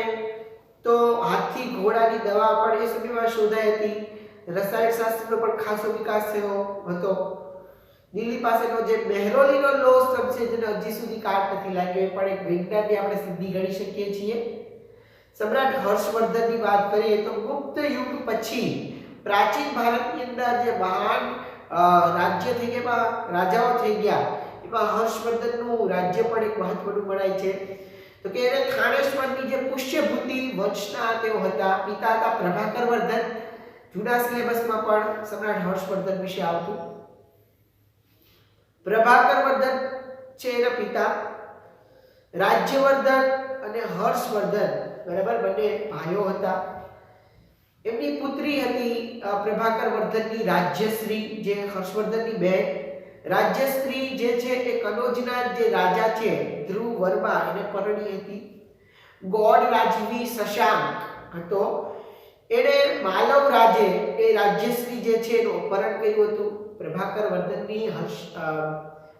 તો હાથી ઘોડાની દવા પણ એ સમયમાં શોધાઈ હતી. રસાયણ શાસ્ત્રનો પણ ખાસો વિકાસ થયો હતો. દિલ્હી પાસેનો જે મેહરોલીનો લો સ્તંભ છે જેને હજી સુધી કાટ નથી લાગ્યો, એ પણ એક વિજ્ઞાનની આપણે સિદ્ધિ ગણી શકીએ છીએ. સમ્રાટ હર્ષવર્ધનની વાત કરીએ તો ગુપ્ત યુગ પછી પ્રાચીન ભારતની અંદર જે મહાન રાજ્ય થઈ ગયા, રાજાઓ થઈ ગયા, એમાં હર્ષવર્ધનનું રાજ્ય પણ એક મહત્વનું ગણાય છે. તો કે એને થાનેશ્વરની જે પુષ્યભૂતિ વંશના તેઓ હતા, પિતા હતા પ્રભાકર વર્ધન. જૂના સિલેબસમાં પણ સમ્રાટ હર્ષવર્ધન વિશે આવતું. પ્રભાકર વર્ધન છે એના પિતા. રાજ્યવર્ધન અને હર્ષવર્ધન બરાબર બંને ભાઈઓ હતા. એમની પુત્રી હતી પ્રભાકર વર્ધનની રાજ્યશ્રી, જે હર્ષવર્ધનની બહેન. રાજ્યશ્રી જે છે એ કનોજના જે રાજા છે ધ્રુવ વર્મા એને પરણી હતી. ગોડ રાજવી શશાંક હતો, એણે માલવ રાજે એ રાજ્યશ્રી જે છે એનું અપહરણ કર્યું હતું. પ્રભાકર વર્ધનની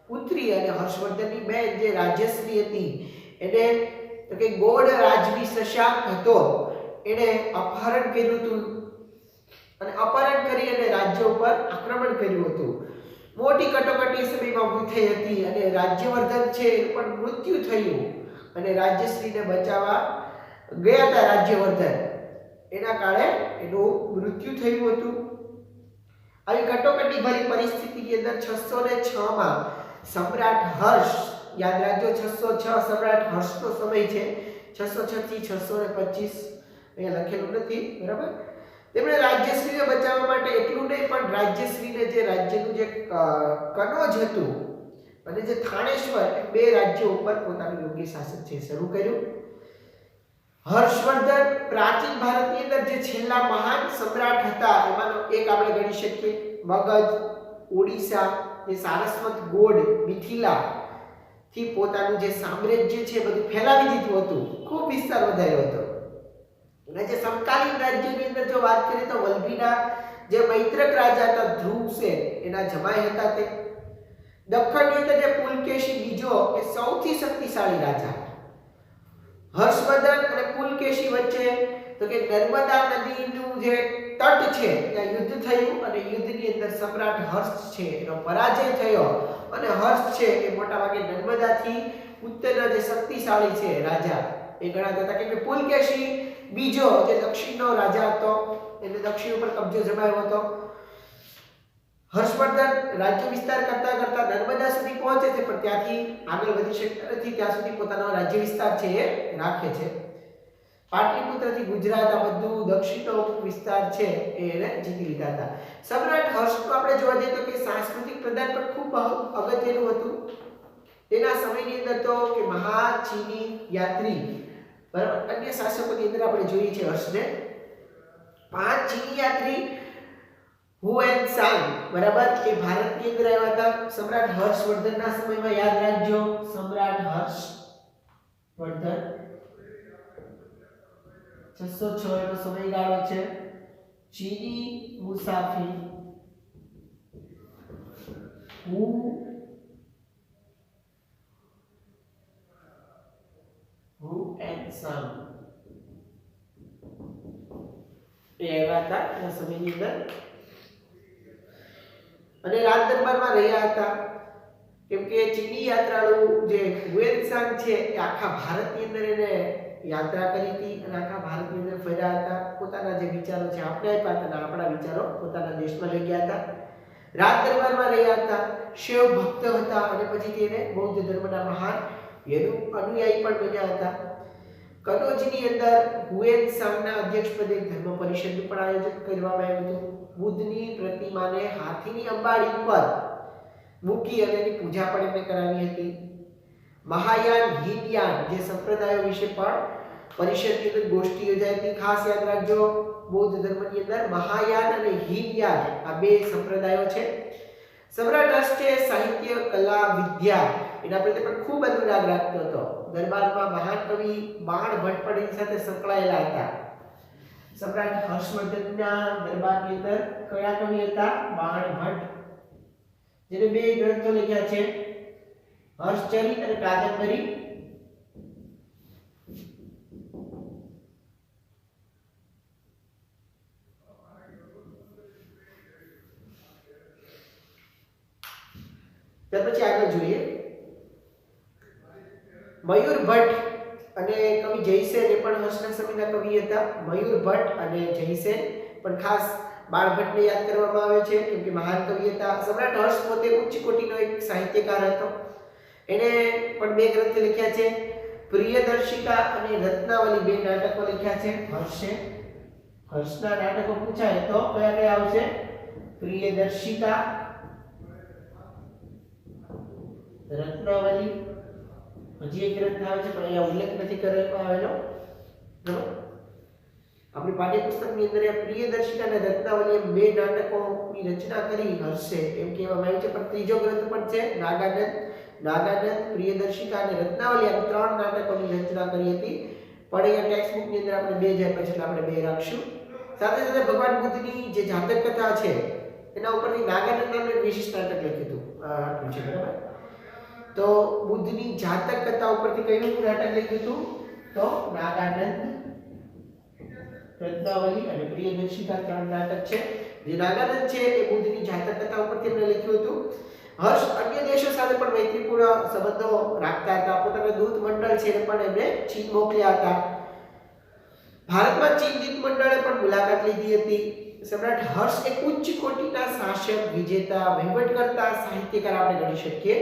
પુત્રી અને હર્ષવર્ધનની બહેન જે રાજ્યશ્રી હતી એને તો કે ગોડ રાજવી શશાંક હતો, એણે અપહરણ કર્યું હતું અને અપહરણ કરી અને રાજ્ય ઉપર આક્રમણ કર્યું હતું. મોટી કટોકટી સમયમાં ઊભી થઈ હતી અને રાજ્યવર્ધન છે એનું પણ મૃત્યુ થયું અને રાજ્યશ્રીને બચાવવા ગયા હતા રાજ્યવર્ધન, એના કારણે એનું મૃત્યુ થયું હતું. આવી કટોકટી ભરી પરિસ્થિતિની અંદર 606 માં સમ્રાટ હર્ષ, યાદ રાખજો 606 સમ્રાટ હર્ષનો સમય છે, 606 થી 625 અહીંયા લખેલું નથી બરાબર. તેમણે રાજ્યશ્રીને બચાવવા માટે એટલું નહીં પણ રાજ્યશ્રીને જે રાજ્યનું જે કનોજ હતું અને જે થાનેશ્વર, બે રાજ્યો ઉપર પોતાનું યોગ્ય શાસન છે શરૂ કર્યું. હર્ષવર્ધન પ્રાચીન ભારતની અંદર જે છેલ્લા મહાન સમ્રાટ હતા એમાંનો એક આપણે ગણી શકીએ. મગધ, ઓડિશા, જે સારસ્વત, ગોડ, મિથિલા થી પોતાનું જે સામ્રાજ્ય છે બધું ફેલાવી દીધું હતું, ખૂબ વિસ્તાર વધાર્યો હતો. અને જે સમકાલીન રાજ્યની અંદર જો વાત કરીએ તો વલ્લભીના જે મૈત્રક રાજા હતા ધ્રુવસેન એના જમાઈ હતા તે. દખ્ખણની અંદર જે પુલકેશી બીજો એ સૌથી શક્તિશાળી રાજા. હર્ષવર્ધન અને પુલકેશી વચ્ચે તો કે નર્મદા નદીનું જે તટ છે ત્યાં યુદ્ધ થયું અને યુદ્ધની અંદર સમ્રાટ હર્ષ છે એનો પરાજય થયો અને હર્ષ છે એ મોટા ભાગે નર્મદાથી ઉત્તરના જે શક્તિશાળી છે રાજા એ ગણાતા હતા. કેમ કે પુલકેશી બીજો જે દક્ષિણનો રાજા હતો એને દક્ષિણ ઉપર કબજો જમાવ્યો હતો. હર્ષવર્ધન રાજ્ય વિસ્તાર કરતા કરતા નર્મદા સુધી પહોંચે છે પણ ત્યાંથી આગળ વધી શકતા નથી, ત્યાં સુધી પોતાનો રાજ્ય વિસ્તાર છે એ રાખે છે. પાટલીપુત્રથી ગુજરાત આ બધું દક્ષિણનો વિસ્તાર છે એને જીતી લીધા હતા. સમ્રાટ હર્ષનું આપણે જોવા જઈએ તો કે સાંસ્કૃતિક પ્રદાન પણ ખૂબ અગત્યનું હતું. તેના સમયની અંદર તો કે મહાચીની યાત્રી બરાબર, અન્ય શાસકોની અંદર આપણે જોઈએ છે હર્ષને. મહાચીની યાત્રી હુએનસાંગ બરાબર એ ભારતની અંદર આવ્યા હતા સમ્રાટ હર્ષવર્ધનના સમયમાં. યાદ રાખજો સમ્રાટ હર્ષવર્ધન 606 નો સમયગાળો છે. ચીની મુસાફિર હુએનસાંગ એ આવ્યા હતા એ સમયની અંદર અને રાજ દરબારમાં રહ્યા હતા. કેમ કે ચીની યાત્રાળુ જે હુએનસાંગ છે એ આખા ભારતની અંદર એને યાત્રા કરી હતી અને આખા ભારતની અંદર ફર્યા હતા. પોતાના જે વિચારો છે આપણે આપ્યા હતા અને આપણા વિચારો પોતાના દેશમાં લઈ ગયા હતા. રાજ દરબારમાં રહ્યા હતા, શિવ ભક્ત હતા અને પછી તેને બૌદ્ધ ધર્મના મહાન અનુયાયી પણ બન્યા હતા. કનોજની અંદર હુએનસાંગના અધ્યક્ષપદે ધર્મ પરિષદનું પણ આયોજન કરવામાં આવ્યું હતું. બુદ્ધની પ્રતિમાને હાથીની અંબાડી પર મૂકી અને એની પૂજા પણ એમણે કરાવી હતી. મહાયાન, હીનયાન જે સંપ્રદાયો વિશે પણ પરિષદની અંદર ગોષ્ઠી યોજાઈ હતી. ખાસ યાદ રાખજો બૌદ્ધ ધર્મની અંદર મહાયાન અને હીનયાન આ બે સંપ્રદાયો છે. સમ્રાટ હર્ષ છે સાહિત્ય, કલા, વિદ્યા એના પ્રત્યે પણ ખૂબ અનુરાગ રાખતો હતો. દરબારમાં મહાન કવિ બાણ ભટ્ટ પણ એની સાથે સંકળાયેલા હતા. સમ્રાટ હર્ષવર્ધનના દરબારની અંદર કયા કવિ હતા? બાણ ભટ્ટ, જેને બે ગ્રંથો લખ્યા છે હર્ષચરિત અને કાદંબરી. ત્યાર પછી આગળ જોઈએ મયુર ભટ્ટ અને કવિ જયસેન એ પણ હર્ષના સમયના કવિ હતા. મયુર ભટ્ટ અને જયસેન પણ ખાસ બાળભટ્ટને યાદ કરવામાં આવે છે કેમ કે મહાન કવિ હતા. સમ્રાટ હર્ષ પોતે ઉચ્ચ કોટીનો એક સાહિત્યકાર હતો. એને પણ બે ગ્રંથ લખ્યા છે, પ્રિયદર્શિકા અને રત્નાવલી, બે નાટકો લખ્યા છે હર્ષે. હર્ષના નાટકો પૂછાય તો કયા કયા આવશે? પ્રિયદર્શિકા, રત્નાવલી. હજી એક ગ્રંથ આવે છે પણ અહીંયા ઉલ્લેખ નથી કરવામાં આવેલો. બરાબર, આપણી પાઠ્યપુસ્તકની અંદર આ પ્રિયદર્શિકા અને રત્નાવલી એમ બે નાટકોની રચના કરી હર્ષે એમ કહેવામાં આવ્યું છે. પણ ત્રીજો ગ્રંથ પણ છે નાગાનંદ, પ્રિયદર્શિકા અને રત્નાવલી, આ ત્રણ નાટકોની રચના કરી હતી. પણ અહીંયા ટેક્સ્ટ બુકની અંદર આપણે બે જાય પછી આપણે બે રાખશું. સાથે સાથે ભગવાન બુદ્ધની જે જાતક કથા છે એના ઉપરથી નાગાનંદ નામનું એક વિશિષ્ટ નાટક લખ્યું હતું. આટલું છે બરાબર. તો બુદ્ધની જાતક કથા ઉપરથી કયું નાટક લખ્યું હતું? તો નાગાનંદ, રત્નાવલી અને પ્રિયદર્શિકા ત્રણ નાટક છે. જે નાગાનંદ છે એ બુદ્ધની જાતક કથા ઉપરથી એમણે લખ્યું હતું. હર્ષ અન્ય દેશો સાથે પણ મૈત્રીપૂર્ણ સંબંધો રાખતા હતા. પોતાના દૂત મંડળ છે એ પણ એમણે ચીન મોકલ્યા હતા. ભારતમાં ચીન દૂત મંડળે પણ મુલાકાત લીધી હતી. સમ્રાટ હર્ષ એક ઉચ્ચ કોટીના શાસક, વિજેતા, વહીવટકર્તા, સાહિત્યકાર આપણે ગણી શકીએ.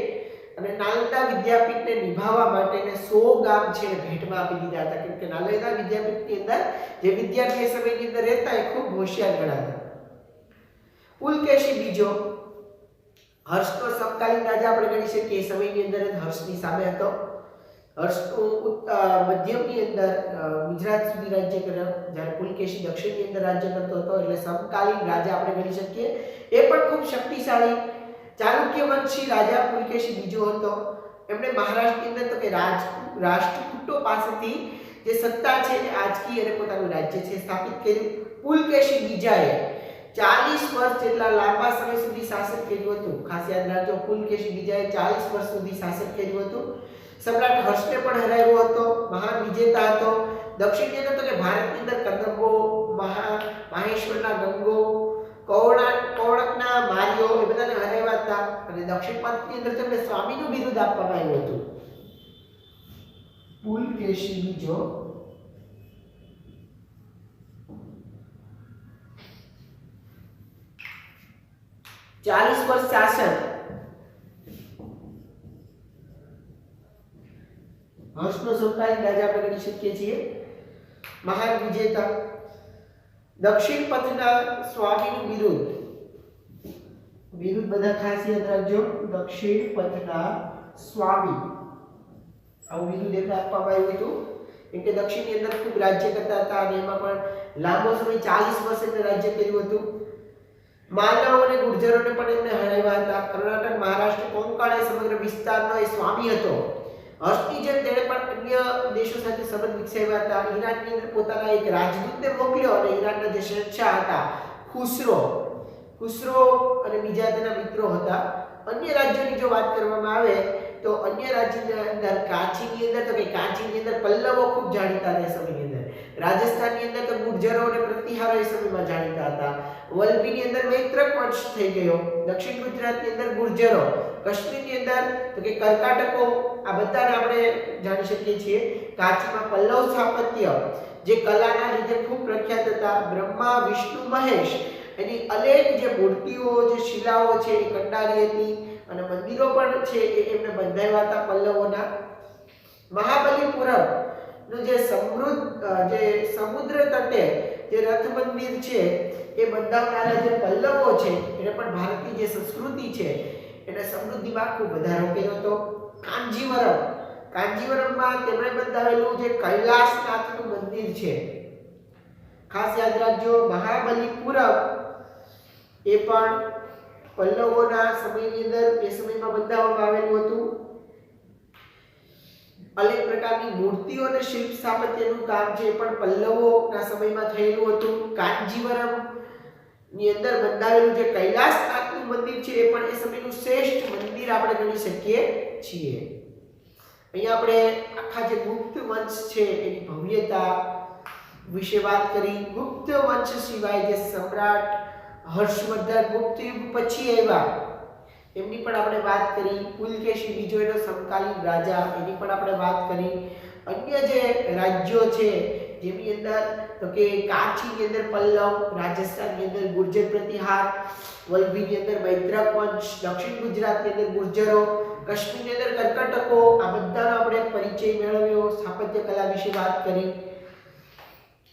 અને નાલંદા વિદ્યાપીઠને નિભાવવા માટેને 100 ગામ છે ભેટમાં આપી દીધા હતા કેમ કે નાલંદા વિદ્યાપીઠની અંદર જે વિદ્યાર્થી એ સમયની અંદર રહેતા એ ખૂબ હોશિયાર ગણાતા. પુલકેશી બીજો હર્ષનો સમકાલીન રાજા આપણે ગણી શકીએ. એ સમયની અંદર હર્ષની સામે હતો. હર્ષનું મધ્યમની અંદર ગુજરાત સુધી રાજ્ય કર્યો, જ્યારે પુલકેશી દક્ષિણની અંદર રાજ્ય કરતો હતો. એટલે સમકાલીન રાજા આપણે ગણી શકીએ. એ પણ ખૂબ શક્તિશાળી ચાલુક્ય વંશી રાજા પુલકેશી બીજો હતો. એમણે મહારાષ્ટ્રની અંદર તો કે રાષ્ટ્રકૂટો પાસેથી જે સત્તા છે એ આજકી અને પોતાનું રાજ્ય છે સ્થાપિત કર્યું. પુલકેશી બીજાએ 40 વર્ષ જેટલા લાંબા સમય સુધી શાસન કર્યું હતું. ખાસ યાદ રાખજો, પુલકેશી બીજાએ 40 વર્ષ સુધી શાસન કર્યું હતું. સમ્રાટ હર્ષને પણ હરાવ્યો હતો. મહાન વિજેતા હતો. દક્ષિણની અંદર તો કે ભારતની અંદર કદંબો, માહેશ્વરના ગંગો, કૌણકના માર્યો એ બધાને હરાવ્યા હતા. અને દક્ષિણ પંથની અંદર તેમને સ્વામીનું બિરુદ આપવામાં આવ્યું હતું. પુલકેશી બીજો 40 વર્ષ શાસન. હર્ષનો સમકાલીન રાજા આપણે ગણી શકીએ છીએ. મહાન વિજેતા, દક્ષિણ પથના સ્વામીનું બિરુદ બધા ખાસ યાદ રાખજો. દક્ષિણ પથના સ્વામી આવું બિરુદ એમને આપવામાં આવ્યું હતું કેમ કે દક્ષિણની અંદર ખૂબ રાજ્ય કરતા હતા અને એમાં પણ લાંબો સમય 40 વર્ષ એમને રાજ્ય કર્યું હતું. માલવ અને ગુર્જરોને પણ એમને હરાવ્યા હતા. કર્ણાટક, મહારાષ્ટ્ર, કોંકણ એ સમગ્ર વિસ્તારનો એ સ્વામી હતો. હર્ષની જેમ તેણે પણ અન્ય દેશો સાથે સંબંધ વિકસાવ્યા હતા. ઈરાનની અંદર પોતાના એક રાજદૂતને મોકલ્યો અને ઈરાનના જે શહેનશાહ હતા ખુસરો અને બીજા તેના મિત્રો હતા. અન્ય રાજ્યોની જો વાત કરવામાં આવે તો અન્ય રાજ્યની અંદર કાંચીની અંદર તો કે કાંચીની અંદર પલ્લવો ખૂબ જાણીતા હતા એ સમયની અંદર. રાજસ્થાનની અંદર તો ગુર્જરો અને પ્રતિહારો એ સમયમાં જાણીતા હતા. વલભીની અંદર મૈત્રક વંશ થઈ ગયો. દક્ષિણ ગુજરાતની અંદર ગુર્જરો, કાશ્મીરની અંદર તો કે કર્કાટકો, આ બધાને આપણે જાણી શકીએ છીએ. કાંચીમાં પલ્લવ સ્થાપત્ય જે કલાના લીધે ખૂબ પ્રખ્યાત હતા. બ્રહ્મા, વિષ્ણુ, મહેશ એની અનેક જે મૂર્તિઓ, જે શિલાઓ છે એ કંડારી હતી અને મંદિરો પણ છે એ એમને બંધાવ્યા હતા પલ્લવોના. મહાબલીપુરમ નું જે સમુદ્ર તટે જે રથ મંદિર છે એ બંધાવનારા જે પલ્લવો છે એને પણ ભારતની જે સંસ્કૃતિ છે એને સમૃદ્ધિમાં ખૂબ વધારો કર્યો હતો. કાંજીવરમમાં તેમણે બંધાવેલું જે કૈલાસનાથનું મંદિર છે ખાસ યાદ રાખજો. મહાબલીપુરમ એ પણ પલ્લવોના સમયની અંદર એ સમયમાં બંધાવવામાં આવેલું હતું. અનેક પ્રકારની મૂર્તિઓ અને શિલ્પ સ્થાપત્યનું કામ છે એ પણ પલ્લવોના સમયમાં થયેલું હતું. કાંજીવરમ ની અંદર બંધાવેલું જે કૈલાસનાથનું મંદિર છે એ પણ એ સમયનું શ્રેષ્ઠ મંદિર આપણે ગણી શકીએ છીએ. અહીંયા આપણે આખા જે ગુપ્ત વંશ છે એની ભવ્યતા વિશે વાત કરી. ગુપ્ત વંશ સિવાય જે સમ્રાટ હર્ષવર્ધન ગુપ્ત યુગ પછી આવ્યા એમની પણ આપણે વાત કરી. પુલકેશી બીજો એનો સમકાલીન રાજા, એની પણ આપણે વાત કરી. અન્ય જે રાજ્યો છે જેની અંદર તો કે કાંચીની અંદર પલ્લવ, રાજસ્થાનની અંદર ગુર્જર પ્રતિહાર, વલભીની અંદર મૈત્રક વંશ, દક્ષિણ ગુજરાતની અંદર ગુર્જરો, કાશ્મીરની અંદર કર્કટકો, આ બધાનો આપણે પરિચય મેળવ્યો. સ્થાપત્ય કલા વિશે વાત કરી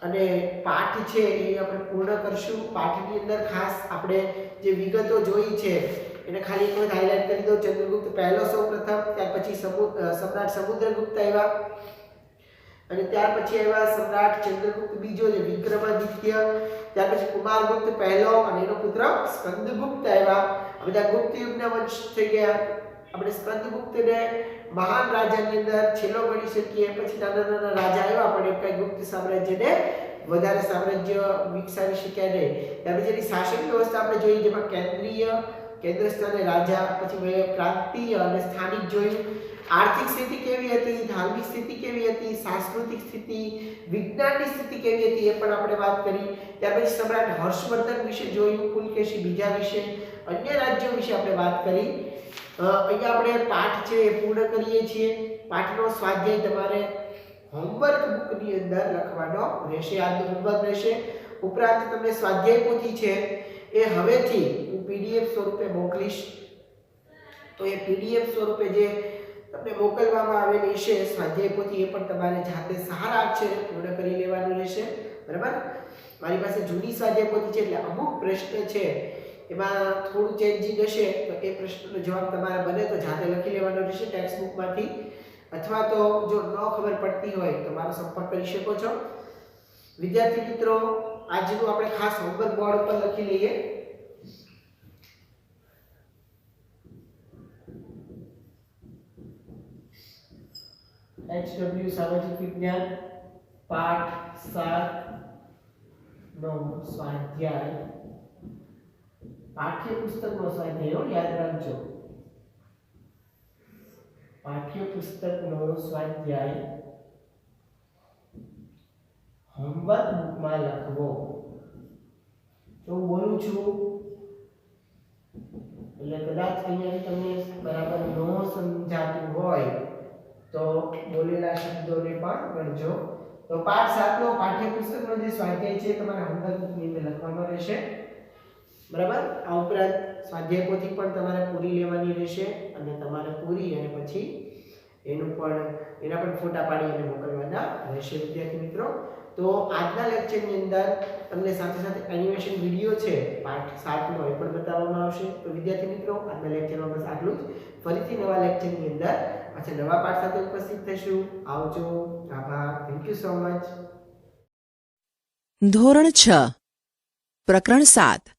અને પાઠ છે એ આપણે પૂર્ણ કરશું. પાઠની અંદર ખાસ આપણે જે વિગતો જોઈ છે એને ખાલી એક વખત હાઇલાઇટ કરી દો. ચંદ્રગુપ્ત પહેલો સૌપ્રથમ, ત્યાર પછી સમ્રાટ સમુદ્રગુપ્ત આવ્યા અને ત્યાર પછી આવ્યા સમ્રાટ ચંદ્રગુપ્ત બીજો જે વિક્રમાદિત્ય, ત્યાર પછી કુમારગુપ્ત પહેલો અને એનો પુત્ર સ્કંદગુપ્ત આવ્યા. આ બધા ગુપ્ત યુગના વંશ થઈ ગયા. આપણે સ્કંદગુપ્તને મહાન રાજાની અંદર છેલ્લો ગણી શકીએ. પછી નાના નાના રાજા આવ્યા પણ એક કઈ ગુપ્ત સામ્રાજ્યને વધારે સામ્રાજ્ય વિકસાવી શક્યા નહીં. ત્યાર પછી એની શાસન વ્યવસ્થા આપણે જોઈ, જેમાં કેન્દ્ર સ્થાને રાજા, પછી પ્રાંતીય અને સ્થાનિક જોયું. આર્થિક સ્થિતિ કેવી હતી, ધાર્મિક સ્થિતિ કેવી હતી, સાંસ્કૃતિક સ્થિતિ, વિજ્ઞાનની સ્થિતિ કેવી હતી એ પણ આપણે વાત કરી. ત્યાર પછી સમ્રાટ હર્ષવર્ધન વિશે જોયું, પુલકેશી બીજા વિશે, અન્ય રાજ્યો વિશે આપણે વાત કરી. અહીંયા આપણે પાઠ છે એ પૂર્ણ કરીએ છીએ. પાઠનો સ્વાધ્યાય તમારે હોમવર્ક બુકની અંદર લખવાનો રહેશે. આજનો હોમવર્ક રહેશે. ઉપરાંત તમને સ્વાધ્યાય પોથી છે એ હવેથી હું પીડીએફ સ્વરૂપે મોકલીશ. તો એ પીડીએફ સ્વરૂપે જે તમને મોકલવામાં આવેલી છે સ્વાધ્યાય પોથી, એ પણ તમારે જાતે સહારા અક્ષરે પૂર્ણ કરી લેવાનું રહેશે. બરાબર? મારી પાસે જૂની સ્વાધ્યાય પોથી છે એટલે અમુક પ્રશ્ન છે એમાં થોડું ચેન્જિંગ હશે, તો એ પ્રશ્નનો જવાબ તમારે બને તો જાતે લખી લેવાનો રહેશે ટેક્સ્ટ બુકમાંથી, અથવા તો જો ન ખબર પડતી હોય તો મારો સંપર્ક કરી શકો છો. વિદ્યાર્થી મિત્રો, આજનું આપણે ખાસ હોમવર્ક બોર્ડ ઉપર લખી લઈએ. HW સામાજિક વિજ્ઞાન પાઠ 7 નો સ્વાધ્યાય, પાઠ્યપુસ્તકનો સ્વાધ્યાય યાદ રાખજો. પાઠ્યપુસ્તકનો સ્વાધ્યાય હોમવર્ક બુકમાં લખવો. જો હું બોલું છું એટલે કદાચ અહીંયા તમને બરાબર ન સમજાતું હોય તો બોલેલા શબ્દોને પણ ગણજો. તો પાઠ 7 નો પાઠ્યપુસ્તકનો જે સ્વાધ્યાય છે તમારે હોમવર્ક બુકની અંદર લખવાનો રહેશે. બરાબર? આ ઉપરાંત સ્વાધ્યાય પોથી પણ તમારે પૂરી લેવાની રહેશે અને તમારે પૂરી અને પછી એના પણ ફોટા પાડી અને મોકલવાના રહેશે. વિદ્યાર્થી મિત્રો, તો આજના લેક્ચરની અંદર તમને સાથે સાથે એનિમેશન વિડિયો છે પાઠ 7 નો એ પણ બતાવવામાં આવશે. તો વિદ્યાર્થી મિત્રો, આજના લેક્ચરમાં બસ આટલું જ. ફરીથી નવા લેક્ચરની અંદર પાછા નવા પાઠ સાથે ઉપસ્થિત થઈશું. આવજો. આભાર. Thank you so much. ધોરણ 6 પ્રકરણ 7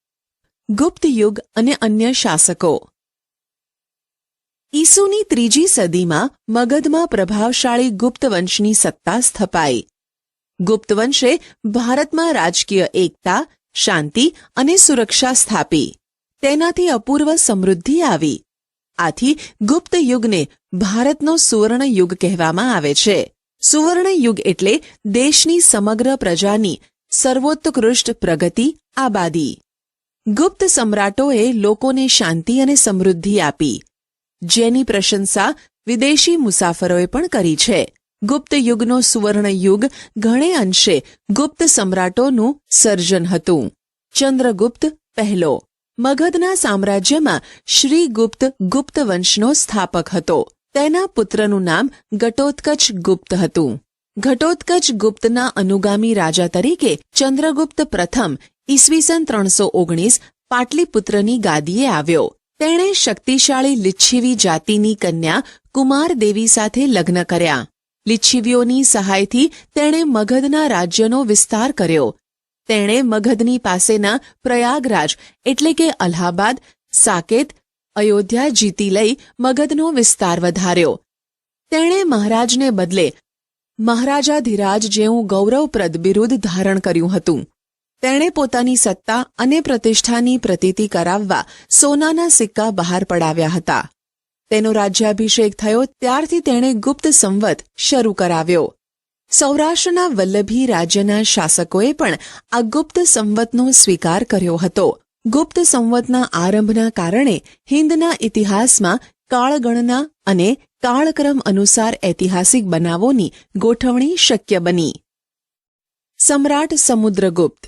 ગુપ્ત યુગ અને અન્ય શાસકો. ઈસુની 3જી સદીમાં મગધમાં પ્રભાવશાળી ગુપ્ત વંશની સત્તા સ્થપાઈ. ગુપ્ત વંશે ભારતમાં રાજકીય એકતા, શાંતિ અને સુરક્ષા સ્થાપી. તેનાથી અપૂર્વ સમૃદ્ધિ આવી. આથી ગુપ્ત યુગને ભારતનો સુવર્ણ યુગ કહેવામાં આવે છે. સુવર્ણ યુગ એટલે દેશની સમગ્ર પ્રજાની સર્વોત્કૃષ્ટ પ્રગતિ, આબાદી. ગુપ્ત સમ્રાટોએ લોકોને શાંતિ અને સમૃદ્ધિ આપી, જેની પ્રશંસા વિદેશી મુસાફરોએ પણ કરી છે. ગુપ્ત યુગનો સુવર્ણ યુગ ઘણે અંશે ગુપ્ત સમ્રાટોનું સર્જન હતું. ચંદ્રગુપ્ત પહેલો મગધના સામ્રાજ્યમાં શ્રીગુપ્ત ગુપ્ત વંશનો સ્થાપક હતો. તેના પુત્રનું નામ ઘટોત્કચ ગુપ્ત હતું. ઘટોત્કચ ગુપ્તના અનુગામી રાજા તરીકે ચંદ્રગુપ્ત પ્રથમ ઈસવીસન 319 પાટલીપુત્રની ગાદીએ આવ્યો. તેણે શક્તિશાળી લિચ્છવી જાતિની કન્યા કુમારદેવી સાથે લગ્ન કર્યા. લિચ્છવીઓની સહાયથી તેણે મગધના રાજ્યનો વિસ્તાર કર્યો. તેણે મગધની પાસેના પ્રયાગરાજ એટલે કે અલ્હાબાદ, સાકેત, અયોધ્યા જીતી લઈ મગધનો વિસ્તાર વધાર્યો. તેણે મહારાજને બદલે મહારાજાધિરાજ જેવું ગૌરવપ્રદ બિરુદ ધારણ કર્યું હતું. તેણે પોતાની સત્તા અને પ્રતિષ્ઠાની પ્રતીતિ કરાવવા સોનાના સિક્કા બહાર પડાવ્યા હતા. તેનો રાજ્યાભિષેક થયો ત્યારથી તેણે ગુપ્ત સંવત શરૂ કરાવ્યો. સૌરાષ્ટ્રના વલ્લભી રાજ્યના શાસકોએ પણ આ ગુપ્ત સંવતનો સ્વીકાર કર્યો હતો. ગુપ્ત સંવતના આરંભના કારણે હિંદના ઇતિહાસમાં કાળગણના અને કાળક્રમ અનુસાર ઐતિહાસિક બનાવોની ગોઠવણી શક્ય બની. સમ્રાટ સમુદ્રગુપ્ત.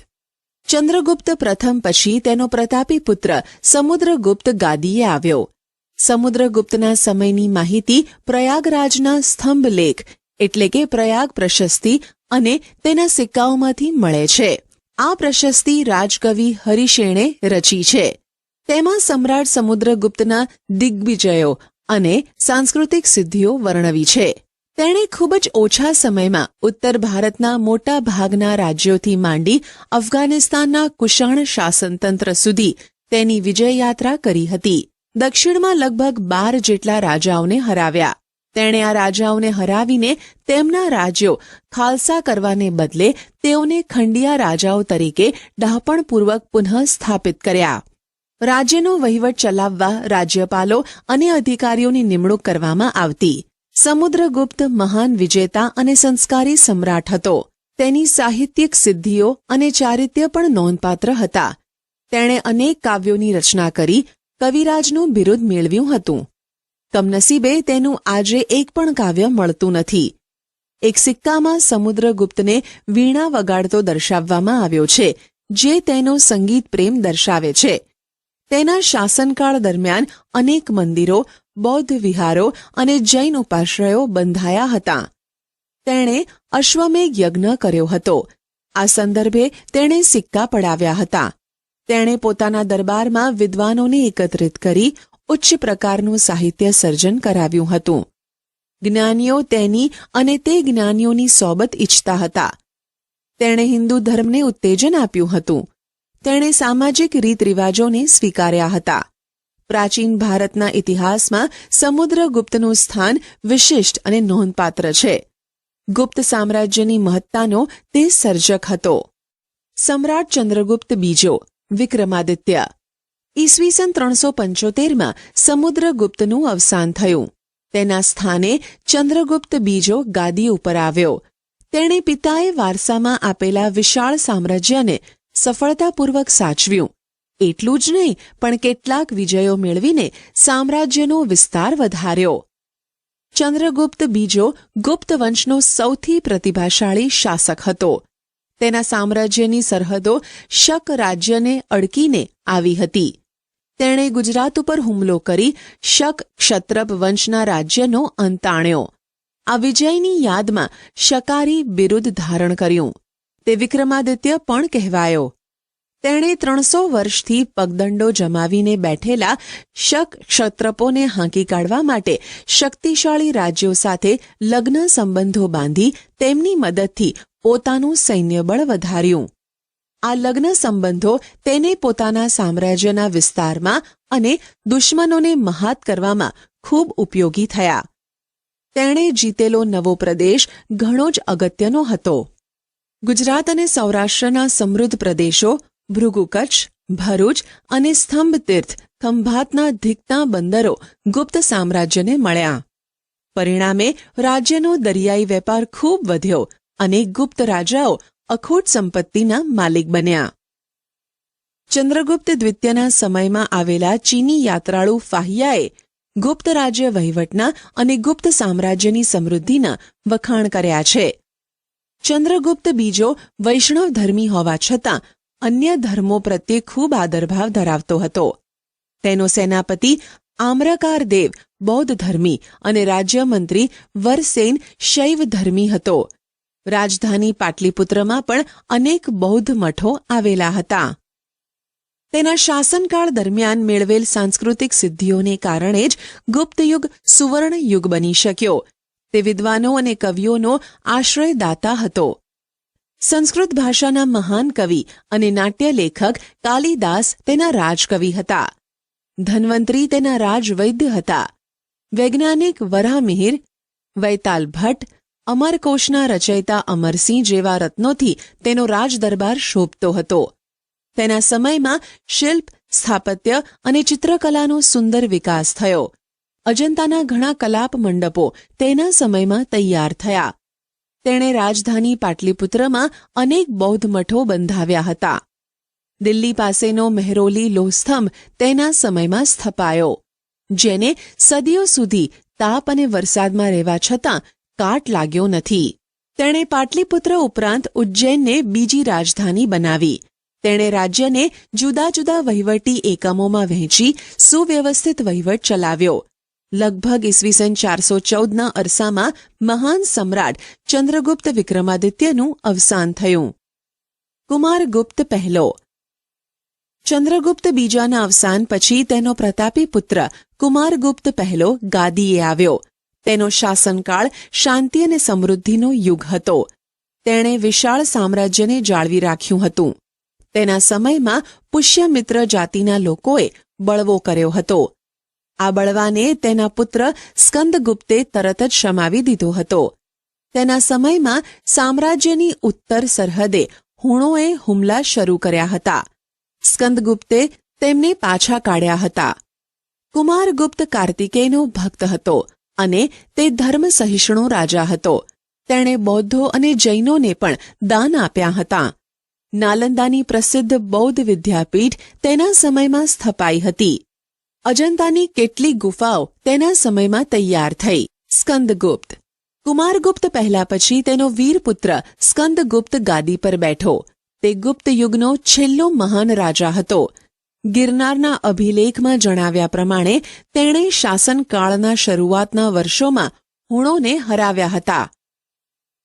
ચંદ્રગુપ્ત પ્રથમ પછી તેનો પ્રતાપી પુત્ર સમુદ્રગુપ્ત ગાદીએ આવ્યો. સમુદ્રગુપ્તના સમયની માહિતી પ્રયાગરાજના સ્તંભલેખ એટલે કે પ્રયાગ પ્રશસ્તિ અને તેના સિક્કાઓમાંથી મળે છે. આ પ્રશસ્તિ રાજકવિ હરિશેણે રચી છે. તેમાં સમ્રાટ સમુદ્રગુપ્તના દિગ્વિજયો અને સાંસ્કૃતિક સિદ્ધિઓ વર્ણવી છે. તેણે ખૂબ જ ઓછા સમયમાં ઉત્તર ભારતના મોટા ભાગના રાજ્યોથી માંડી અફઘાનિસ્તાનના કુષાણ શાસનતંત્ર સુધી તેની વિજયયાત્રા કરી હતી. દક્ષિણમાં લગભગ 12 જેટલા રાજાઓને હરાવ્યા. તેણે આ રાજાઓને હરાવીને તેમના રાજ્યો ખાલસા કરવાને બદલે તેઓને ખંડિયા રાજાઓ તરીકે ડહાપણપૂર્વક પુનઃ સ્થાપિત કર્યા. રાજ્યનો વહીવટ ચલાવવા રાજ્યપાલો અને અધિકારીઓની નિમણૂક કરવામાં આવતી. સમુદ્રગુપ્ત મહાન વિજેતા અને સંસ્કારી સમ્રાટ હતો. તેની સાહિત્યિક સિદ્ધિઓ અને ચારિત્ર્ય પણ નોંધપાત્ર હતા. તેણે અનેક કાવ્યોની રચના કરી કવિરાજનું બિરુદ મેળવ્યું હતું. કમનસીબે તેનું આજે એક પણ કાવ્ય મળતું નથી. એક સિક્કામાં સમુદ્રગુપ્તને વીણા વગાડતો દર્શાવવામાં આવ્યો છે, જે તેનો સંગીત પ્રેમ દર્શાવે છે. તેના શાસનકાળ દરમિયાન અનેક મંદિરો, બૌદ્ધ વિહારો અને જૈન ઉપાશ્રયો બંધાયા હતા. તેણે અશ્વમેઘ યજ્ઞ કર્યો હતો. આ સંદર્ભે તેણે સિક્કા પડાવ્યા હતા. તેણે પોતાના દરબારમાં વિદ્વાનોને એકત્રિત કરી ઉચ્ચ પ્રકારનું સાહિત્ય સર્જન કરાવ્યું હતું. જ્ઞાનીઓ તેની અને તે જ્ઞાનીઓની સોબત ઈચ્છતા હતા. તેણે હિન્દુ ધર્મને ઉત્તેજન આપ્યું હતું. તેણે સામાજિક રીતરિવાજોને સ્વીકાર્યા હતા. પ્રાચીન ભારતના ઇતિહાસમાં સમુદ્રગુપ્તનું સ્થાન વિશિષ્ટ અને નોંધપાત્ર છે. ગુપ્ત સામ્રાજ્યની મહત્તાનો તે સર્જક હતો. સમ્રાટ ચંદ્રગુપ્ત બીજો વિક્રમાદિત્ય. ઈસવીસન 375માં સમુદ્રગુપ્તનું અવસાન થયું. તેના સ્થાને ચંદ્રગુપ્ત બીજો ગાદી ઉપર આવ્યો. તેણે પિતાએ વારસામાં આપેલા વિશાળ સામ્રાજ્યને સફળતાપૂર્વક સાચવ્યું. એટલું જ નહીં, પણ કેટલાક વિજયો મેળવીને સામ્રાજ્યનો વિસ્તાર વધાર્યો. ચંદ્રગુપ્ત બીજો ગુપ્ત વંશનો સૌથી પ્રતિભાશાળી શાસક હતો. તેના સામ્રાજ્યની સરહદો શક રાજ્યને અડકીને આવી હતી. તેણે ગુજરાત ઉપર હુમલો કરી શક ક્ષત્રપ વંશના રાજ્યનો અંત આણ્યો. આ વિજયની યાદમાં શકારી બિરુદ ધારણ કર્યું. તે વિક્રમાદિત્ય પણ કહેવાયો. તેણે 300 વર્ષથી પગદંડો જમાવીને બેઠેલા શક ક્ષત્રપોને હાંકી કાઢવા માટે શક્તિશાળી રાજ્યો સાથે લગ્ન સંબંધો બાંધી તેમની મદદથી પોતાનું સૈન્યબળ વધાર્યું. આ લગ્ન સંબંધો તેને પોતાના સામ્રાજ્યના વિસ્તારમાં અને દુશ્મનોને મહાત કરવામાં ખૂબ ઉપયોગી થયા. તેણે જીતેલો નવો પ્રદેશ ઘણો જ અગત્યનો હતો. ગુજરાત અને સૌરાષ્ટ્રના સમૃદ્ધ પ્રદેશો ભૃગુ કચ્છ, ભરૂચ અને સ્તંભતીર્થ ખંભાતના ધીકતા બંદરો ગુપ્ત સામ્રાજ્યને મળ્યા. પરિણામે રાજ્યનો દરિયાઈ વેપાર ખૂબ વધ્યો અને ગુપ્ત રાજાઓ અખૂટ સંપત્તિના માલિક બન્યા. ચંદ્રગુપ્ત દ્વિતીયના સમયમાં આવેલા ચીની યાત્રાળુ ફાહિયાએ ગુપ્ત રાજ્ય વહીવટના અને ગુપ્ત સામ્રાજ્યની સમૃદ્ધિના વખાણ કર્યા છે. ચંદ્રગુપ્ત બીજો વૈષ્ણવ ધર્મી હોવા છતાં અન્ય ધર્મો પ્રત્યે ખૂબ આદરભાવ ધરાવતો હતો. તેનો સેનાપતિ આમ્રકાર દેવ બૌદ્ધ ધર્મી અને રાજ્યમંત્રી વરસેન શૈવ ધર્મી હતો. રાજધાની પાટલીપુત્રમાં પણ અનેક બૌદ્ધ મઠો આવેલા હતા. તેના શાસનકાળ દરમિયાન મેળવેલ સાંસ્કૃતિક સિદ્ધિઓને કારણે જ ગુપ્તયુગ સુવર્ણ યુગ બની શક્યો. તે વિદ્વાનો અને કવિઓનો આશ્રયદાતા હતો. સંસ્કૃત ભાષાના મહાન કવિ અને નાટ્યલેખક કાલિદાસ તેના રાજકવિ હતા. ધન્વંતરી તેના રાજવૈદ્ય હતા. વૈજ્ઞાનિક વરાહમિહિર, વૈતાલ ભટ્ટ, અમરકોશના રચયિતા અમરસિંહ જેવા રત્નોથી તેનો રાજદરબાર શોભતો હતો. તેના સમયમાં શિલ્પ, સ્થાપત્ય અને ચિત્રકલાનો સુંદર વિકાસ થયો. અજંતાના ઘણા કલાપ મંડપો તેના સમયમાં તૈયાર થયા. તેણે રાજધાની પાટલીપુત્રમાં અનેક બૌદ્ધ મઠો બંધાવ્યા હતા. દિલ્હી પાસેનો મહેરોલી લોહસ્તંભ તેના સમયમાં સ્થપાયો, જેને સદીઓ સુધી તાપ અને વરસાદમાં રહેવા છતાં કાટ લાગ્યો નથી. તેણે પાટલીપુત્ર ઉપરાંત ઉજ્જૈનને બીજી રાજધાની બનાવી. તેણે રાજ્યને જુદા જુદા વહીવટી એકમોમાં વહેંચી સુવ્યવસ્થિત વહીવટ ચલાવ્યો. લગભગ ઈસવીસન 414ના અરસામાં મહાન સમ્રાટ ચંદ્રગુપ્ત વિક્રમાદિત્યનું અવસાન થયું. કુમારગુપ્ત પહેલો. ચંદ્રગુપ્ત બીજાના અવસાન પછી તેનો પ્રતાપી પુત્ર કુમારગુપ્ત પહેલો ગાદીએ આવ્યો. તેનો શાસનકાળ શાંતિ અને સમૃદ્ધિનો યુગ હતો. તેણે વિશાળ સામ્રાજ્યને જાળવી રાખ્યું હતું. તેના સમયમાં પુષ્યમિત્ર જાતિના લોકોએ બળવો કર્યો હતો. આ બળવાને તેના પુત્ર સ્કંદગુપ્તે તરત જ શમાવી દીધો હતો. તેના સમયમાં સામ્રાજ્યની ઉત્તર સરહદે હુણોએ હુમલા શરૂ કર્યા હતા. સ્કંદગુપ્તે તેમને પાછા કાઢ્યા હતા. કુમારગુપ્ત કાર્તિકેયનો ભક્ત હતો અને તે ધર્મ સહિષ્ણુ રાજા હતો. તેણે બૌદ્ધો અને જૈનોને પણ દાન આપ્યા હતા. નાલંદાની પ્રસિદ્ધ બૌદ્ધ વિદ્યાપીઠ તેના સમયમાં સ્થપાઈ હતી. અજંતાની કેટલીક ગુફાઓ તેના સમયમાં તૈયાર થઈ. સ્કંદગુપ્ત. કુમારગુપ્ત પહેલા પછી તેનો વીરપુત્ર સ્કંદગુપ્ત ગાદી પર બેઠો. તે ગુપ્ત યુગનો છેલ્લો મહાન રાજા હતો. ગિરનારના અભિલેખમાં જણાવ્યા પ્રમાણે તેણે શાસનકાળના શરૂઆતના વર્ષોમાં હુણોને હરાવ્યા હતા.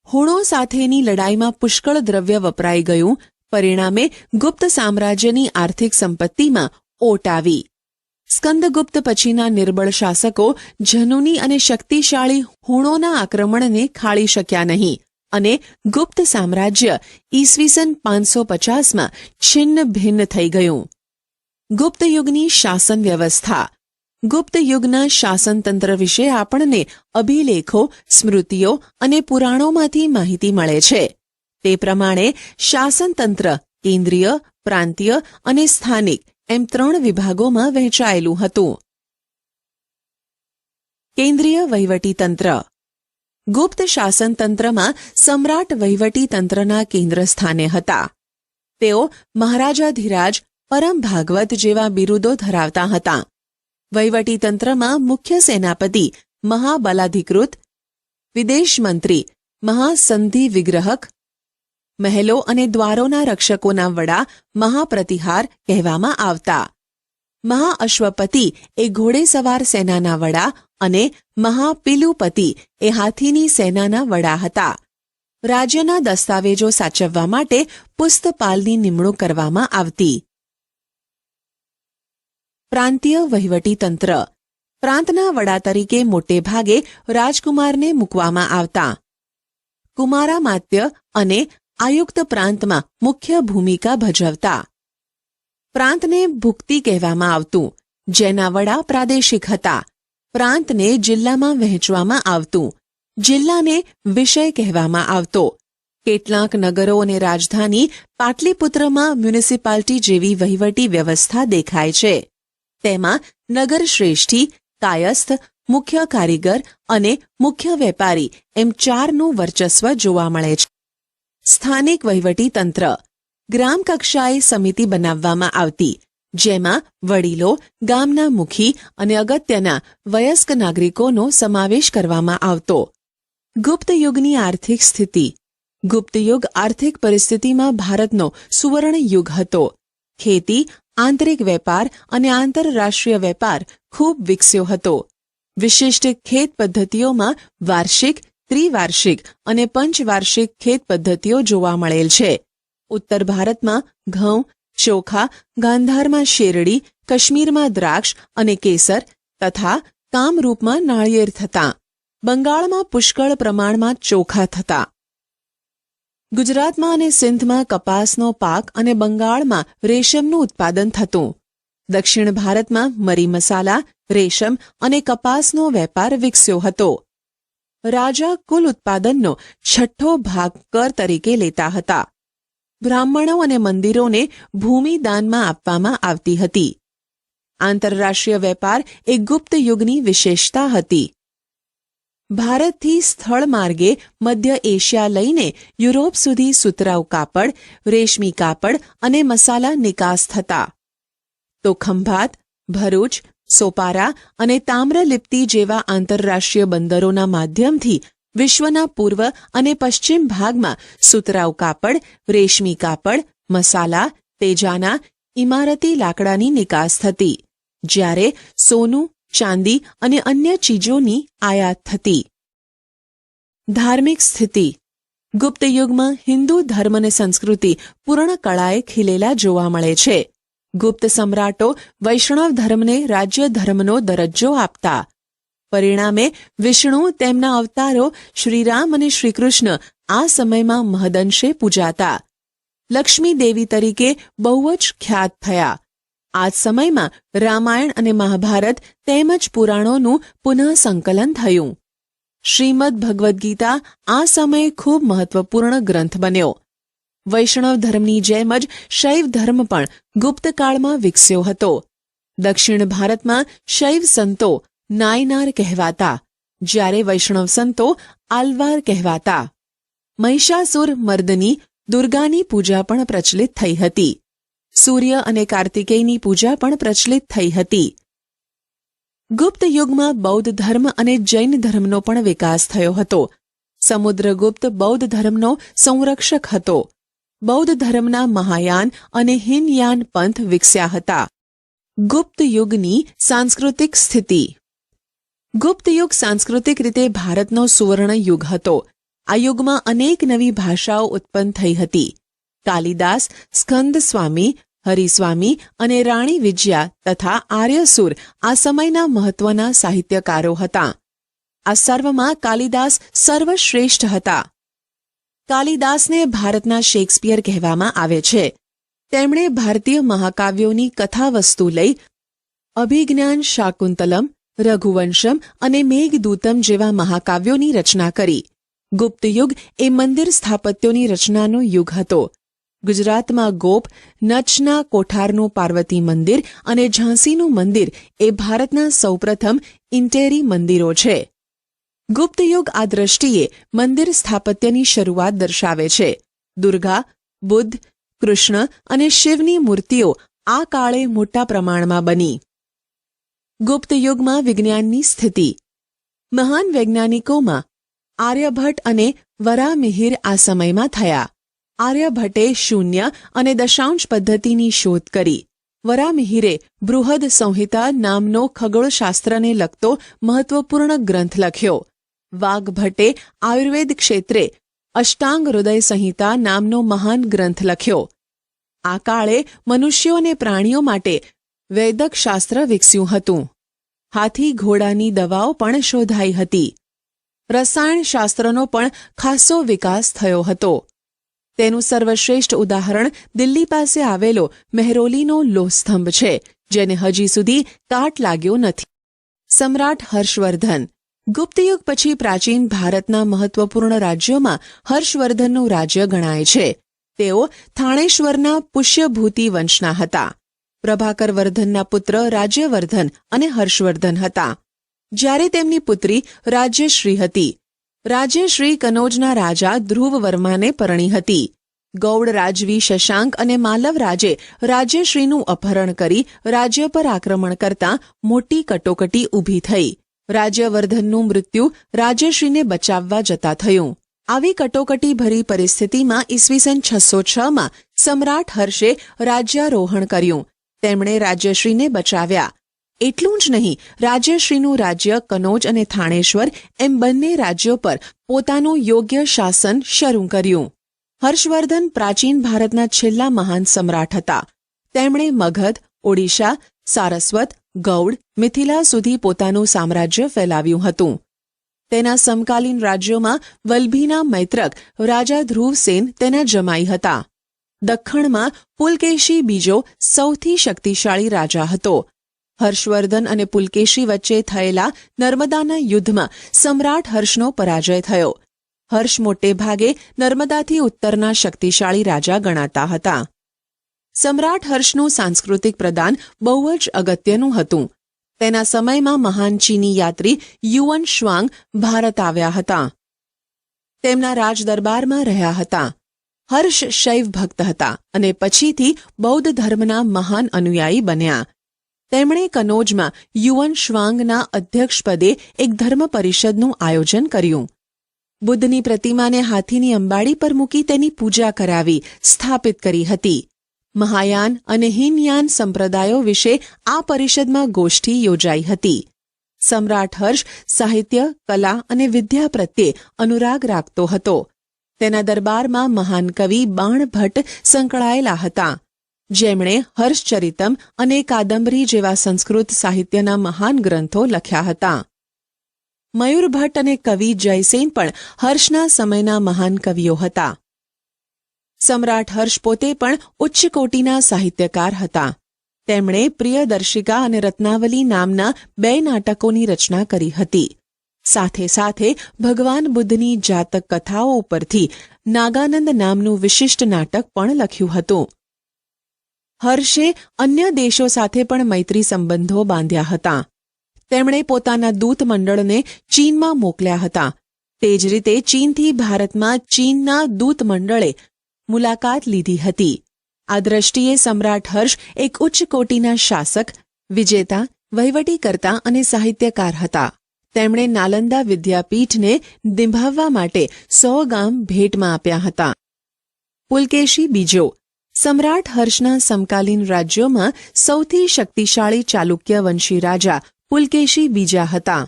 હુણો સાથેની લડાઈમાં પુષ્કળ દ્રવ્ય વપરાઈ ગયું. પરિણામે ગુપ્ત સામ્રાજ્યની આર્થિક સંપત્તિમાં ઓટ આવી. સ્કંદગુપ્ત પછીના નિર્બળ શાસકો જનુની અને શક્તિશાળી હુણોના આક્રમણને ખાળી શક્યા નહીં અને ગુપ્ત સામ્રાજ્ય ઈસવીસન 550માં છિન્ન ભિન્ન થઈ ગયું. ગુપ્ત યુગની શાસન વ્યવસ્થા. ગુપ્ત યુગના શાસનતંત્ર વિશે આપણને અભિલેખો, સ્મૃતિઓ અને પુરાણોમાંથી માહિતી મળે છે. તે પ્રમાણે શાસનતંત્ર કેન્દ્રીય, પ્રાંતીય અને સ્થાનિક એમ 3 વિભાગોમાં વહેંચાયેલું હતું. કેન્દ્રીય વહીવટીતંત્ર. ગુપ્ત શાસનતંત્રમાં સમ્રાટ વહીવટીતંત્રના કેન્દ્ર સ્થાને હતા. તેઓ મહારાજાધિરાજ, પરમ ભાગવત જેવા બિરુદો ધરાવતા હતા. વહીવટીતંત્રમાં મુખ્ય સેનાપતિ મહાબલાધિકૃત, વિદેશ મંત્રી મહાસંધિ વિગ્રહક, મહેલો અને દ્વારોના રક્ષકોના વડા મહાપ્રતિહાર કહેવામાં આવતા. મહાઅશ્વપતિ એ ઘોડેસવાર સેનાના વડા અને મહાપિલુપતિ એ હાથીની સેનાના વડા હતા. રાજ્યના દસ્તાવેજો સાચવવા માટે પુસ્તપાલની નિમણૂક કરવામાં આવતી. પ્રાંતીય વહીવટીતંત્ર. પ્રાંતના વડા તરીકે મોટે ભાગે રાજકુમારને મૂકવામાં આવતા. કુમારામાત્ય અને આયુક્ત પ્રાંતમાં મુખ્ય ભૂમિકા ભજવતા. પ્રાંતને ભુક્તિ કહેવામાં આવતું, જેના વડા પ્રાદેશિક હતા. પ્રાંતને જિલ્લામાં વહેંચવામાં આવતું. જિલ્લાને વિષય કહેવામાં આવતો. કેટલાક નગરો અને રાજધાની પાટલીપુત્રમાં મ્યુનિસિપાલિટી જેવી વહીવટી વ્યવસ્થા દેખાય છે. તેમાં નગર શ્રેષ્ઠી, કાયસ્થ, મુખ્ય કારીગર અને મુખ્ય વેપારી એમ 4નું વર્ચસ્વ જોવા મળે છે. સ્થાનિક વહીવટીતંત્ર. ગ્રામ કક્ષાએ સમિતિ બનાવવામાં આવતી, જેમાં વડીલો, ગામના મુખી અને અગત્યના વયસ્ક નાગરિકોનો સમાવેશ કરવામાં આવતો. ગુપ્ત યુગની આર્થિક સ્થિતિ. ગુપ્ત યુગ આર્થિક પરિસ્થિતિમાં ભારતનો સુવર્ણ યુગ હતો. ખેતી, આંતરિક વેપાર અને આંતરરાષ્ટ્રીય વેપાર ખૂબ વિકસ્યો હતો. વિશિષ્ટ ખેત પદ્ધતિઓમાં વાર્ષિક, ત્રિવાર્ષિક અને પંચવાર્ષિક ખેત પદ્ધતિઓ જોવા મળેલ છે. ઉત્તર ભારતમાં ઘઉં, ચોખા, ગાંધારમાં શેરડી, કાશ્મીરમાં દ્રાક્ષ અને કેસર તથા કામરૂપમાં નાળિયેર થતાં. બંગાળમાં પુષ્કળ પ્રમાણમાં ચોખા થતા. ગુજરાતમાં અને સિંધમાં કપાસનો પાક અને બંગાળમાં રેશમનું ઉત્પાદન થતું. દક્ષિણ ભારતમાં મરી મસાલા, રેશમ અને કપાસનો વેપાર વિકસ્યો હતો. રાજા કુલ ઉત્પાદનનો 6ઠ્ઠો ભાગ કર તરીકે લેતા હતા. બ્રાહ્મણો અને મંદિરોને ભૂમિ દાનમાં આપવામાં આવતી હતી. આંતરરાષ્ટ્રીય વેપાર એ ગુપ્ત યુગની વિશેષતા હતી. ભારતથી સ્થળ માર્ગે મધ્ય એશિયા લઈને યુરોપ સુધી સુતરાઉ કાપડ, રેશમી કાપડ અને મસાલા નિકાસ થતા. તો ખંભાત, ભરૂચ, સોપારા અને તામ્રલિપ્તિ જેવા આંતરરાષ્ટ્રીય બંદરોના માધ્યમથી વિશ્વના પૂર્વ અને પશ્ચિમ ભાગમાં સુતરાઉ કાપડ, રેશમી કાપડ, મસાલા, તેજાના, ઇમારતી લાકડાની નિકાસ થતી, જ્યારે સોનું, ચાંદી અને અન્ય ચીજોની આયાત થતી. ધાર્મિક સ્થિતિ. ગુપ્ત યુગમાં હિન્દુ ધર્મ અને સંસ્કૃતિ પૂર્ણ કળાએ ખીલેલા જોવા મળે છે. ગુપ્ત સમ્રાટો વૈષ્ણવ ધર્મને રાજ્ય ધર્મનો દરજ્જો આપતા. પરિણામે વિષ્ણુ, તેમના અવતારો શ્રીરામ અને શ્રીકૃષ્ણ આ સમયમાં મહદંશે પૂજાતા. લક્ષ્મી દેવી તરીકે બહુ જ ખ્યાત થયા. આ સમયમાં રામાયણ અને મહાભારત તેમજ પુરાણોનું પુનઃ સંકલન થયું. શ્રીમદ ભગવદ્ ગીતા આ સમયે ખૂબ મહત્વપૂર્ણ ગ્રંથ બન્યો. વૈષ્ણવ ધર્મની જેમ જ શૈવ ધર્મ પણ ગુપ્તકાળમાં વિકસ્યો હતો. દક્ષિણ ભારતમાં શૈવ સંતો નાયનાર કહેવાતા, જ્યારે વૈષ્ણવ સંતો આલ્વાર કહેવાતા. મહિષાસુર મર્દની દુર્ગાની પૂજા પણ પ્રચલિત થઈ હતી. સૂર્ય અને કાર્તિકેયની પૂજા પણ પ્રચલિત થઈ હતી. ગુપ્ત યુગમાં બૌદ્ધ ધર્મ અને જૈન ધર્મનો પણ વિકાસ થયો હતો. સમુદ્રગુપ્ત બૌદ્ધ ધર્મનો સંરક્ષક હતો. બૌદ્ધ ધર્મના મહાયાન અને હિનયાન પંથ વિકસ્યા હતા. ગુપ્ત યુગની સાંસ્કૃતિક સ્થિતિ. ગુપ્ત યુગ સાંસ્કૃતિક રીતે ભારતનો સુવર્ણ યુગ હતો. આ યુગમાં અનેક નવી ભાષાઓ ઉત્પન્ન થઈ હતી. કાલિદાસ, સ્કંદ સ્વામી, હરિસ્વામી અને રાણી વિજયા તથા આર્યસુર આ સમયના મહત્વના સાહિત્યકારો હતા. આ સર્વમાં કાલિદાસ સર્વશ્રેષ્ઠ હતા. કાલિદાસને ભારતના શેક્સપિયર કહેવામાં આવે છે. તેમણે ભારતીય મહાકાવ્યોની કથાવસ્તુ લઈ અભિજ્ઞાન શાકુંતલમ, રઘુવંશમ અને મેઘદૂતમ જેવા મહાકાવ્યોની રચના કરી. ગુપ્ત યુગ એ મંદિર સ્થાપત્યોની રચનાનો યુગ હતો. ગુજરાતમાં ગોપ, નચના કોઠારનું પાર્વતી મંદિર અને ઝાંસીનું મંદિર એ ભારતના સૌપ્રથમ ઇન્ટેરી મંદિરો છે. ગુપ્ત યુગ આ દ્રષ્ટિએ મંદિર સ્થાપત્યની શરૂઆત દર્શાવે છે. દુર્ગા, બુદ્ધ, કૃષ્ણ અને શિવની મૂર્તિઓ આ કાળે મોટા પ્રમાણમાં બની. ગુપ્ત યુગમાં વિજ્ઞાનની સ્થિતિ. મહાન વૈજ્ઞાનિકોમાં આર્યભટ્ટ અને વરામિહિર આ સમયમાં થયા. આર્યભટ્ટે શૂન્ય અને દશાંશ પદ્ધતિની શોધ કરી. વરામિહિરે બૃહદ સંહિતા નામનો ખગોળશાસ્ત્રને લગતો મહત્વપૂર્ણ ગ્રંથ લખ્યો. વાઘભટ્ટે આયુર્વેદ ક્ષેત્રે અષ્ટાંગ હૃદય સંહિતા નામનો મહાન ગ્રંથ લખ્યો. આ કાળે મનુષ્યો અને પ્રાણીઓ માટે વૈદક શાસ્ત્ર વિકસ્યું હતું. હાથી ઘોડાની દવાઓ પણ શોધાઈ હતી. રસાયણશાસ્ત્રનો પણ ખાસો વિકાસ થયો હતો. તેનું સર્વશ્રેષ્ઠ ઉદાહરણ દિલ્હી પાસે આવેલો મહેરોલીનો લોહસ્તંભ છે, જેને હજી સુધી કાટ લાગ્યો નથી. સમ્રાટ હર્ષવર્ધન. ગુપ્તયુગ પછી પ્રાચીન ભારતના મહત્વપૂર્ણ રાજ્યોમાં હર્ષવર્ધનનું રાજ્ય ગણાય છે. તેઓ થાણેશ્વરના પુષ્યભૂતિ વંશના હતા. પ્રભાકર વર્ધનના પુત્ર રાજ્યવર્ધન અને હર્ષવર્ધન હતા, જ્યારે તેમની પુત્રી રાજ્યશ્રી હતી. રાજ્યશ્રી કનોજના રાજા ધ્રુવવર્માને પરણી હતી. ગૌડ રાજવી શશાંક અને માલવ રાજે રાજ્યશ્રીનું અપહરણ કરી રાજ્ય પર આક્રમણ કરતા મોટી કટોકટી ઊભી થઈ. રાજ્યવર્ધનનું મૃત્યુ રાજ્યશ્રીને બચાવવા જતા થયું. આવી કટોકટીભરી પરિસ્થિતિમાં ઈસવીસન 606માં સમ્રાટ હર્ષે રાજ્યારોહણ કર્યું. તેમણે રાજ્યશ્રીને બચાવ્યા. એટલું જ નહીં, રાજ્યશ્રીનું રાજ્ય કનોજ અને થાણેશ્વર એમ બંને રાજ્યો પર પોતાનું યોગ્ય શાસન શરૂ કર્યું. હર્ષવર્ધન પ્રાચીન ભારતના છેલ્લા મહાન સમ્રાટ હતા. તેમણે મગધ, ઓડિશા, સારસ્વત, ગૌડ, મિથિલા સુધી પોતાનું સામ્રાજ્ય ફેલાવ્યું હતું. તેના સમકાલીન રાજ્યોમાં વલ્ભીના મૈત્રક રાજા ધ્રુવસેન તેના જમાઈ હતા. દખ્ખણમાં પુલકેશી બીજો સૌથી શક્તિશાળી રાજા હતો. હર્ષવર્ધન અને પુલકેશી વચ્ચે થયેલા નર્મદાના યુદ્ધમાં સમ્રાટ હર્ષનો પરાજય થયો. હર્ષ મોટે ભાગે નર્મદાથી ઉત્તરના શક્તિશાળી રાજા ગણાતા હતા. સમ્રાટ હર્ષનું સાંસ્કૃતિક પ્રદાન બહુ જ અગત્યનું હતું. તેના સમયમાં મહાન ચીની યાત્રી યુઅન શ્વાંગ ભારત આવ્યા હતા. તેમના રાજદરબારમાં રહ્યા હતા. હર્ષ શૈવ ભક્ત હતા અને પછીથી બૌદ્ધ ધર્મના મહાન અનુયાયી બન્યા. તેમણે કનોજમાં યુઅન શ્વાંગના અધ્યક્ષપદે એક ધર્મ પરિષદનું આયોજન કર્યું. બુદ્ધની પ્રતિમાને હાથીની અંબાડી પર મૂકી તેની પૂજા કરાવી, સ્થાપિત કરી હતી. મહાયાન અને હીનયાન સંપ્રદાયો વિશે આ પરિષદમાં ગોષ્ઠી યોજાઈ હતી. સમ્રાટ હર્ષ સાહિત્ય, કલા અને વિદ્યા પ્રત્યે અનુરાગ રાખતો હતો. તેના દરબારમાં મહાન કવિ બાણભટ્ટ સંકળાયેલા હતા, જેમણે હર્ષચરિતમ અને કાદંબરી જેવા સંસ્કૃત સાહિત્યના મહાન ગ્રંથો લખ્યા હતા. મયુરભટ્ટ અને કવિ જયસેન પણ હર્ષના સમયના મહાન કવિઓ હતા. સમ્રાટ હર્ષ પોતે પણ ઉચ્ચ કોટીના સાહિત્યકાર હતા. તેમણે પ્રિયદર્શિકા અને રત્નાવલી નામના 2 નાટકોની રચના કરી હતી. સાથે સાથે ભગવાન બુદ્ધની જાતક કથાઓ ઉપરથી નાગાનંદ નામનું વિશિષ્ટ નાટક પણ લખ્યું હતું. હર્ષે અન્ય દેશો સાથે પણ મૈત્રી સંબંધો બાંધ્યા હતા. તેમણે પોતાના દૂત મંડળને ચીનમાં મોકલ્યા હતા. તે જ રીતે ચીનથી ભારતમાં ચીનના દૂત મંડળે મુલાકાત લીધી હતી. આ દ્રષ્ટિએ સમ્રાટ હર્ષ એક ઉચ્ચ કોટીના શાસક, વિજેતા, વહીવટીકર્તા અને સાહિત્યકાર હતા. તેમણે નાલંદા વિદ્યાપીઠને નિભાવવા માટે 100 ગામ ભેટમાં આપ્યા હતા. પુલકેશી બીજો સમ્રાટ હર્ષના સમકાલીન રાજ્યોમાં સૌથી શક્તિશાળી ચાલુક્ય વંશી રાજા પુલકેશી બીજા હતા.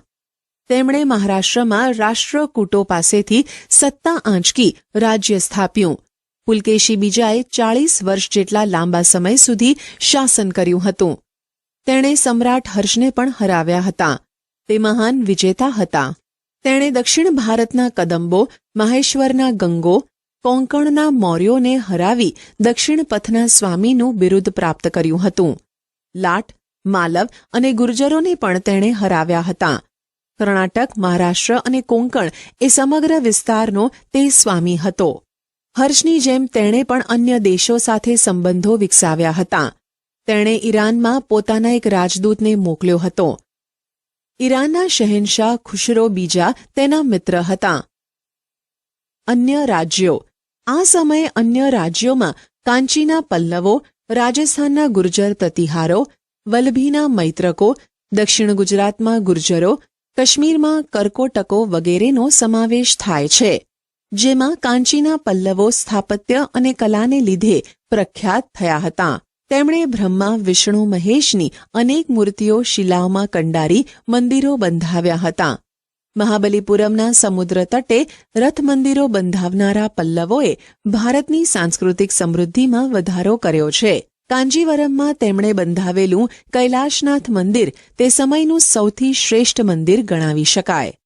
તેમણે મહારાષ્ટ્રમાં રાષ્ટ્રકૂટો પાસેથી સત્તા આંચકી રાજ્ય સ્થાપ્યું. પુલકેશી બીજાએ 40 વર્ષ જેટલા લાંબા સમય સુધી શાસન કર્યું હતું. તેણે સમ્રાટ હર્ષને પણ હરાવ્યા હતા. તે મહાન વિજેતા હતા. તેણે દક્ષિણ ભારતના કદંબો, માહેશ્વરના ગંગો, કોંકણના મૌર્યોને હરાવી દક્ષિણ પથના સ્વામીનું બિરુદ પ્રાપ્ત કર્યું હતું. લાટ, માલવ અને ગુર્જરોને પણ તેણે હરાવ્યા હતા. કર્ણાટક, મહારાષ્ટ્ર અને કોંકણ એ સમગ્ર વિસ્તારનો તે સ્વામી હતો. હર્ષની જેમ તેણે પણ અન્ય દેશો સાથે સંબંધો વિકસાવ્યા હતા. તેણે ઈરાનમાં પોતાના એક રાજદૂતને મોકલ્યો હતો. ઈરાનના શહેનશાહ ખુશરો બીજા તેના મિત્ર હતા. અન્ય રાજ્યો આ સમયે અન્ય રાજ્યોમાં કાંચીના પલ્લવો, રાજસ્થાનના ગુર્જર પ્રતિહારો, વલ્લભીના મૈત્રકો, દક્ષિણ ગુજરાતમાં ગુર્જરો, કાશ્મીરમાં કરકોટકો વગેરેનો સમાવેશ થાય છે, જેમાં કાંચીના પલ્લવો સ્થાપત્ય અને કલાને લીધે પ્રખ્યાત થયા હતા. તેમણે બ્રહ્મા, વિષ્ણુ, મહેશની અનેક મૂર્તિઓ શિલાઓમાં કંડારી મંદિરો બંધાવ્યા હતા. મહાબલીપુરમના સમુદ્ર તટે રથ મંદિરો બંધાવનારા પલ્લવોએ ભારતની સાંસ્કૃતિક સમૃદ્ધિમાં વધારો કર્યો છે. કાંજીવરમમાં તેમણે બંધાવેલું કૈલાશનાથ મંદિર તે સમયનું સૌથી શ્રેષ્ઠ મંદિર ગણાવી શકાય.